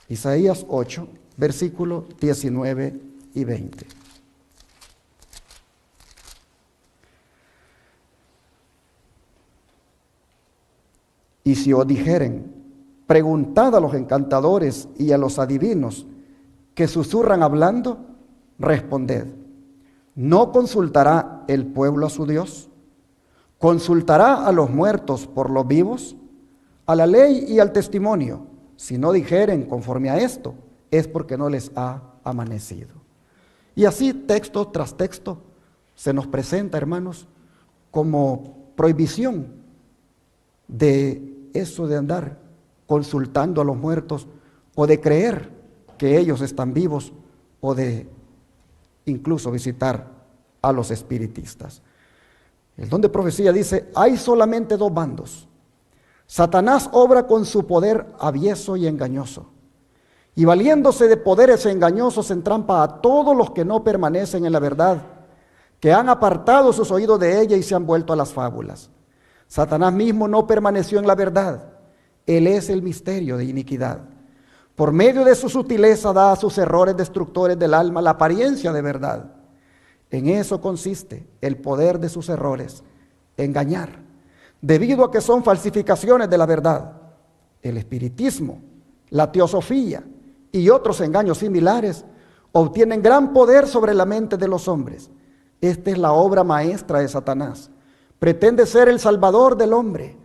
Isaías 8, versículos 19 y 20. Y si os dijeren, preguntad a los encantadores y a los adivinos que susurran hablando, responded, ¿no consultará el pueblo a su Dios? ¿Consultará a los muertos por los vivos? A la ley y al testimonio, si no dijeren conforme a esto, es porque no les ha amanecido. Y así texto tras texto se nos presenta, hermanos, como prohibición de eso de andar consultando a los muertos o de creer que ellos están vivos o de incluso visitar a los espiritistas. El don de profecía dice, hay solamente dos bandos. Satanás obra con su poder avieso y engañoso, y valiéndose de poderes engañosos entrampa a todos los que no permanecen en la verdad, que han apartado sus oídos de ella y se han vuelto a las fábulas. Satanás mismo no permaneció en la verdad. Él es el misterio de iniquidad. Por medio de su sutileza da a sus errores destructores del alma la apariencia de verdad. En eso consiste el poder de sus errores, engañar, debido a que son falsificaciones de la verdad. El espiritismo, la teosofía y otros engaños similares obtienen gran poder sobre la mente de los hombres. Esta es la obra maestra de Satanás. Pretende ser el salvador del hombre,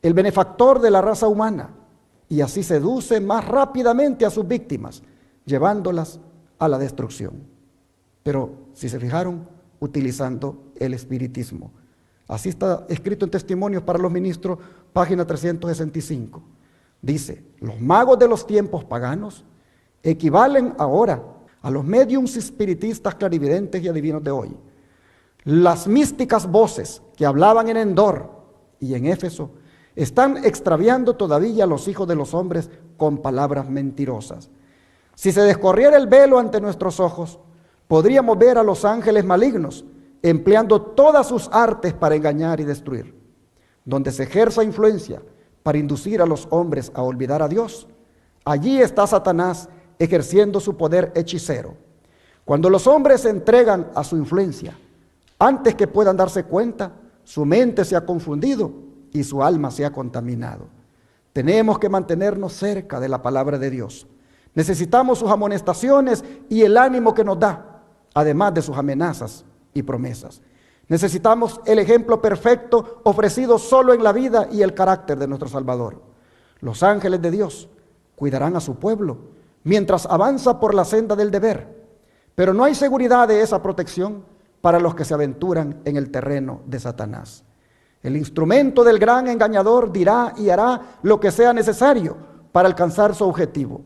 el benefactor de la raza humana, y así seduce más rápidamente a sus víctimas, llevándolas a la destrucción. Pero, si se fijaron, utilizando el espiritismo. Así está escrito en Testimonios para los Ministros, página 365. Dice, los magos de los tiempos paganos equivalen ahora a los médiums espiritistas clarividentes y adivinos de hoy. Las místicas voces que hablaban en Endor y en Éfeso están extraviando todavía a los hijos de los hombres con palabras mentirosas. Si se descorriera el velo ante nuestros ojos, podríamos ver a los ángeles malignos empleando todas sus artes para engañar y destruir. Donde se ejerza influencia para inducir a los hombres a olvidar a Dios, allí está Satanás ejerciendo su poder hechicero. Cuando los hombres se entregan a su influencia, antes que puedan darse cuenta, su mente se ha confundido y su alma se ha contaminado. Tenemos que mantenernos cerca de la palabra de Dios. Necesitamos sus amonestaciones y el ánimo que nos da, además de sus amenazas y promesas. Necesitamos el ejemplo perfecto ofrecido solo en la vida y el carácter de nuestro Salvador. Los ángeles de Dios cuidarán a su pueblo mientras avanza por la senda del deber, pero no hay seguridad de esa protección para los que se aventuran en el terreno de Satanás. El instrumento del gran engañador dirá y hará lo que sea necesario para alcanzar su objetivo.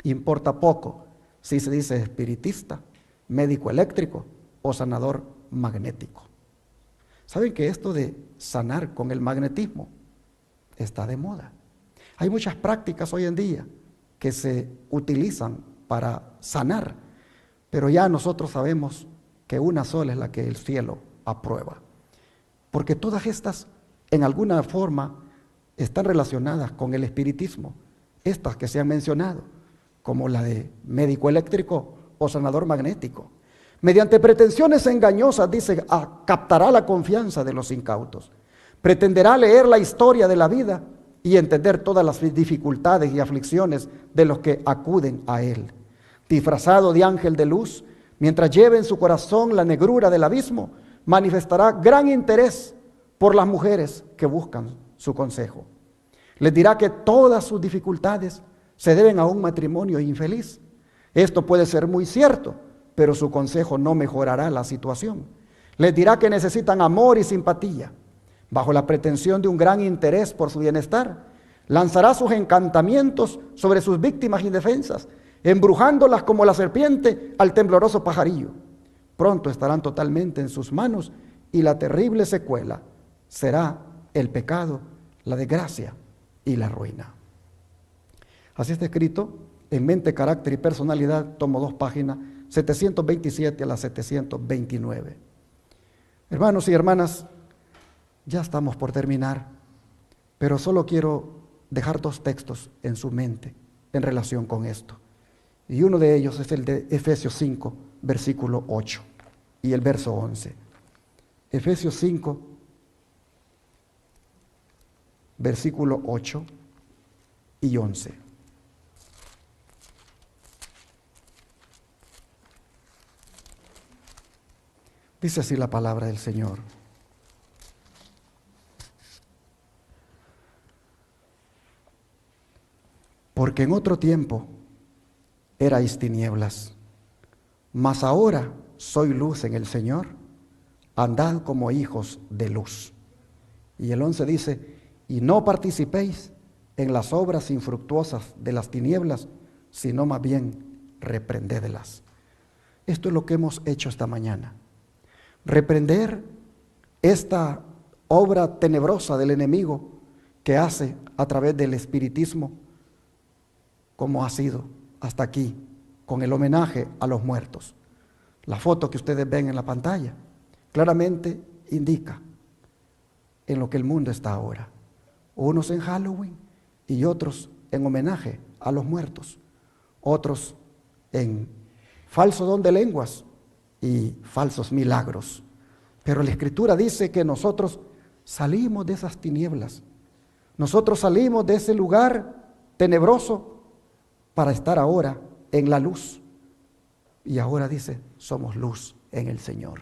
Importa poco si se dice espiritista, médico eléctrico o sanador magnético. ¿Saben que esto de sanar con el magnetismo está de moda? Hay muchas prácticas hoy en día que se utilizan para sanar, pero ya nosotros sabemos que una sola es la que el cielo aprueba. Porque todas estas, en alguna forma, están relacionadas con el espiritismo. Estas que se han mencionado, como la de médico eléctrico o sanador magnético. Mediante pretensiones engañosas, dice, captará la confianza de los incautos. Pretenderá leer la historia de la vida y entender todas las dificultades y aflicciones de los que acuden a él. Disfrazado de ángel de luz, mientras lleve en su corazón la negrura del abismo, manifestará gran interés por las mujeres que buscan su consejo. Les dirá que todas sus dificultades se deben a un matrimonio infeliz. Esto puede ser muy cierto, pero su consejo no mejorará la situación. Les dirá que necesitan amor y simpatía, bajo la pretensión de un gran interés por su bienestar. Lanzará sus encantamientos sobre sus víctimas indefensas, embrujándolas como la serpiente al tembloroso pajarillo. Pronto estarán totalmente en sus manos y la terrible secuela será el pecado, la desgracia y la ruina. Así está escrito en Mente, Carácter y Personalidad, tomo 2, páginas 727 a la 729. Hermanos y hermanas, ya estamos por terminar, pero solo quiero dejar 2 textos en su mente en relación con esto. Y uno de ellos es el de Efesios 5, versículo 8 y el verso 11. Efesios 5, versículo 8 y 11. Dice así la palabra del Señor. Porque en otro tiempo erais tinieblas, mas ahora soy luz en el Señor, andad como hijos de luz. Y el 11 dice, y no participéis en las obras infructuosas de las tinieblas, sino más bien reprendédelas. Esto es lo que hemos hecho esta mañana. Reprender esta obra tenebrosa del enemigo que hace a través del espiritismo, como ha sido hasta aquí, con el homenaje a los muertos. La foto que ustedes ven en la pantalla claramente indica en lo que el mundo está ahora. Unos en Halloween y otros en homenaje a los muertos. Otros en falso don de lenguas y falsos milagros. Pero la Escritura dice que nosotros salimos de esas tinieblas. Nosotros salimos de ese lugar tenebroso para estar ahora en la luz. Y ahora dice, somos luz en el Señor.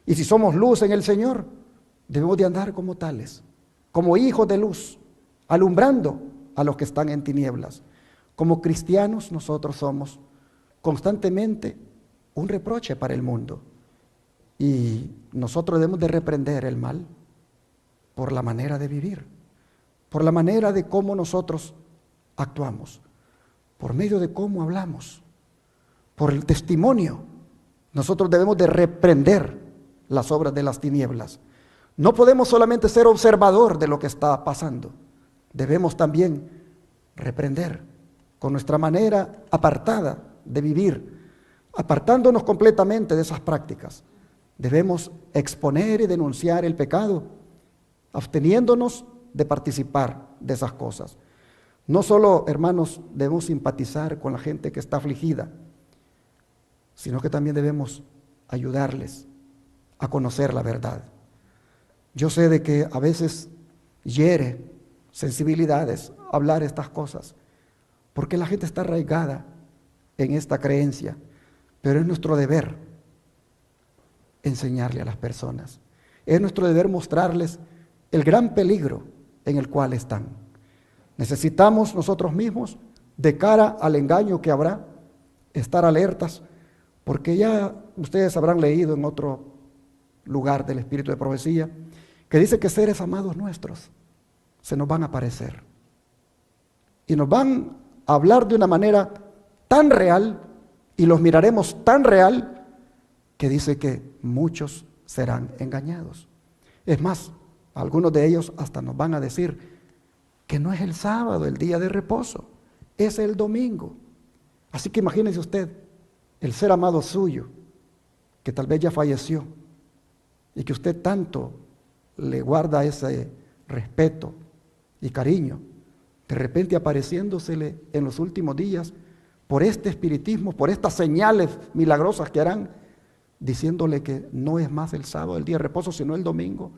Y si somos luz en el Señor, debemos de andar como tales, como hijos de luz, alumbrando a los que están en tinieblas. Como cristianos nosotros somos constantemente un reproche para el mundo. Y nosotros debemos de reprender el mal por la manera de vivir, por la manera de cómo nosotros actuamos, por medio de cómo hablamos, por el testimonio. Nosotros debemos de reprender las obras de las tinieblas. No podemos solamente ser observador de lo que está pasando. Debemos también reprender con nuestra manera apartada de vivir, apartándonos completamente de esas prácticas. Debemos exponer y denunciar el pecado, absteniéndonos de participar de esas cosas. No solo, hermanos, debemos simpatizar con la gente que está afligida, sino que también debemos ayudarles a conocer la verdad. Yo sé de que a veces hiere sensibilidades hablar estas cosas, porque la gente está arraigada en esta creencia, pero es nuestro deber enseñarle a las personas. Es nuestro deber mostrarles el gran peligro en el cual están. Necesitamos nosotros mismos, de cara al engaño que habrá, estar alertas, porque ya ustedes habrán leído en otro lugar del Espíritu de Profecía, que dice que seres amados nuestros se nos van a aparecer. Y nos van a hablar de una manera tan real, y los miraremos tan real, que dice que muchos serán engañados. Es más, algunos de ellos hasta nos van a decir que no es el sábado, el día de reposo, es el domingo. Así que imagínese usted, el ser amado suyo, que tal vez ya falleció, y que usted tanto le guarda ese respeto y cariño, de repente apareciéndosele en los últimos días, por este espiritismo, por estas señales milagrosas que harán, diciéndole que no es más el sábado, el día de reposo, sino el domingo.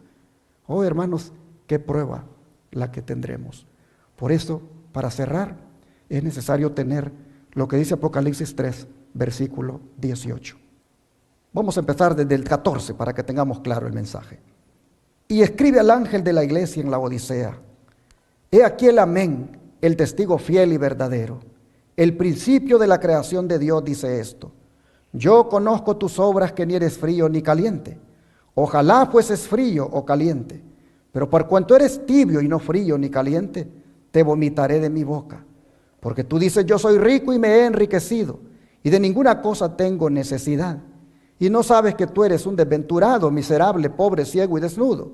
Oh, hermanos, qué prueba la que tendremos. Por eso, para cerrar, es necesario tener lo que dice Apocalipsis 3, versículo 18. Vamos a empezar desde el 14 para que tengamos claro el mensaje. Y escribe al ángel de la iglesia en la Odisea: he aquí el amén, el testigo fiel y verdadero. El principio de la creación de Dios dice esto: yo conozco tus obras, que ni eres frío ni caliente. Ojalá fueses frío o caliente, pero por cuanto eres tibio y no frío ni caliente, te vomitaré de mi boca. Porque tú dices: yo soy rico y me he enriquecido, y de ninguna cosa tengo necesidad. Y no sabes que tú eres un desventurado, miserable, pobre, ciego y desnudo.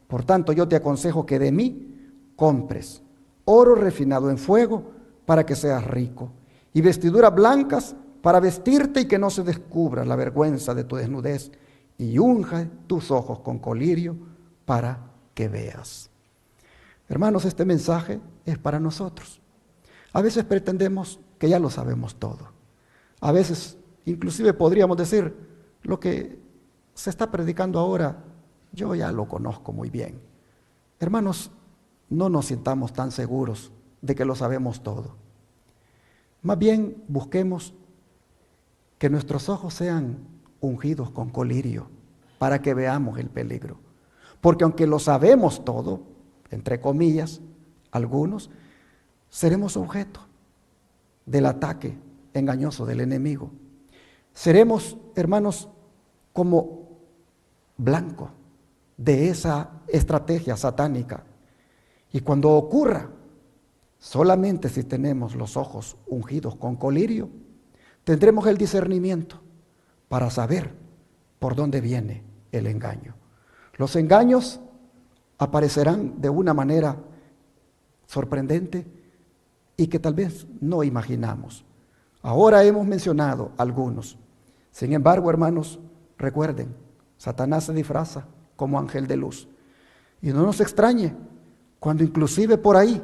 Por tanto, yo te aconsejo que de mí compres oro refinado en fuego, para que seas rico, y vestiduras blancas para vestirte y que no se descubra la vergüenza de tu desnudez, y unja tus ojos con colirio para que veas. Hermanos, este mensaje es para nosotros. A veces pretendemos que ya lo sabemos todo. A veces, inclusive podríamos decir, lo que se está predicando ahora, yo ya lo conozco muy bien. Hermanos, no nos sintamos tan seguros de que lo sabemos todo. Más bien busquemos que nuestros ojos sean ungidos con colirio para que veamos el peligro. Porque aunque lo sabemos todo, entre comillas, algunos, seremos objeto del ataque engañoso del enemigo. Seremos, hermanos, como blanco de esa estrategia satánica. Y cuando ocurra, solamente si tenemos los ojos ungidos con colirio, tendremos el discernimiento para saber por dónde viene el engaño. Los engaños aparecerán de una manera sorprendente y que tal vez no imaginamos. Ahora hemos mencionado algunos. Sin embargo, hermanos, recuerden, Satanás se disfraza como ángel de luz. Y no nos extrañe cuando inclusive por ahí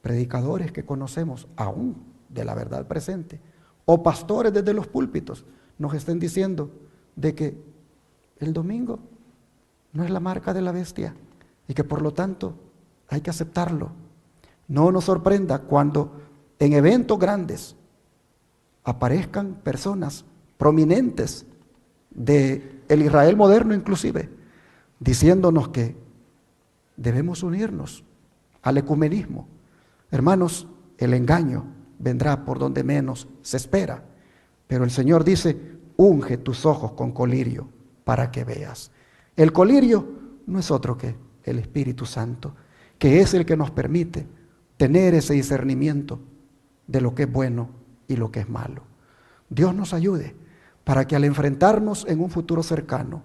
predicadores que conocemos aún de la verdad presente o pastores desde los púlpitos nos estén diciendo de que el domingo no es la marca de la bestia y que por lo tanto hay que aceptarlo. No nos sorprenda cuando en eventos grandes aparezcan personas prominentes del Israel moderno inclusive, diciéndonos que debemos unirnos al ecumenismo. Hermanos, el engaño vendrá por donde menos se espera, pero el Señor dice, unge tus ojos con colirio para que veas. El colirio no es otro que el Espíritu Santo, que es el que nos permite tener ese discernimiento de lo que es bueno y lo que es malo. Dios nos ayude para que al enfrentarnos en un futuro cercano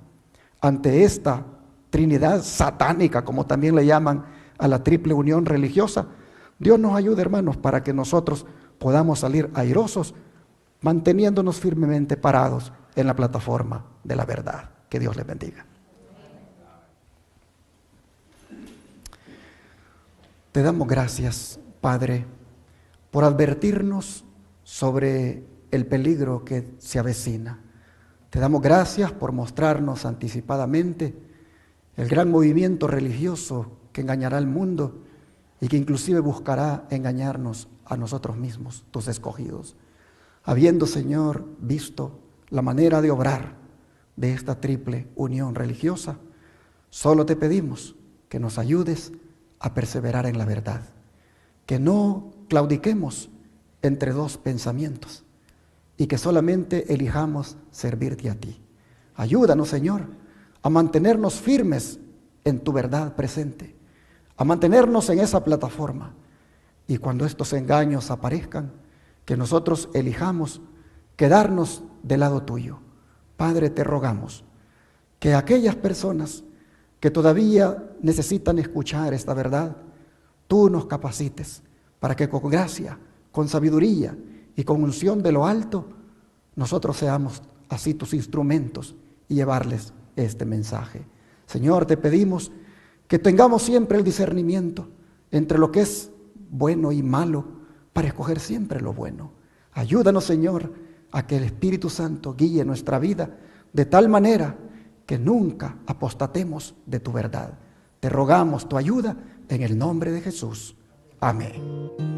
ante esta Trinidad satánica, como también le llaman a la triple unión religiosa, Dios nos ayude, hermanos, para que nosotros podamos salir airosos, manteniéndonos firmemente parados en la plataforma de la verdad. Que Dios les bendiga. Te damos gracias, Padre, por advertirnos sobre el peligro que se avecina. Te damos gracias por mostrarnos anticipadamente el gran movimiento religioso que engañará al mundo y que inclusive buscará engañarnos a nosotros mismos, tus escogidos. Habiendo, Señor, visto la manera de obrar de esta triple unión religiosa, solo te pedimos que nos ayudes a perseverar en la verdad, que no claudiquemos entre dos pensamientos y que solamente elijamos servirte a ti. Ayúdanos, Señor, a mantenernos firmes en tu verdad presente, a mantenernos en esa plataforma, y cuando estos engaños aparezcan, que nosotros elijamos quedarnos del lado tuyo. Padre, te rogamos que aquellas personas que todavía necesitan escuchar esta verdad, tú nos capacites para que con gracia, con sabiduría y con unción de lo alto, nosotros seamos así tus instrumentos y llevarles este mensaje. Señor, te pedimos que tengamos siempre el discernimiento entre lo que es bueno y malo para escoger siempre lo bueno. Ayúdanos, Señor, a que el Espíritu Santo guíe nuestra vida de tal manera que nunca apostatemos de tu verdad. Te rogamos tu ayuda en el nombre de Jesús. Amén.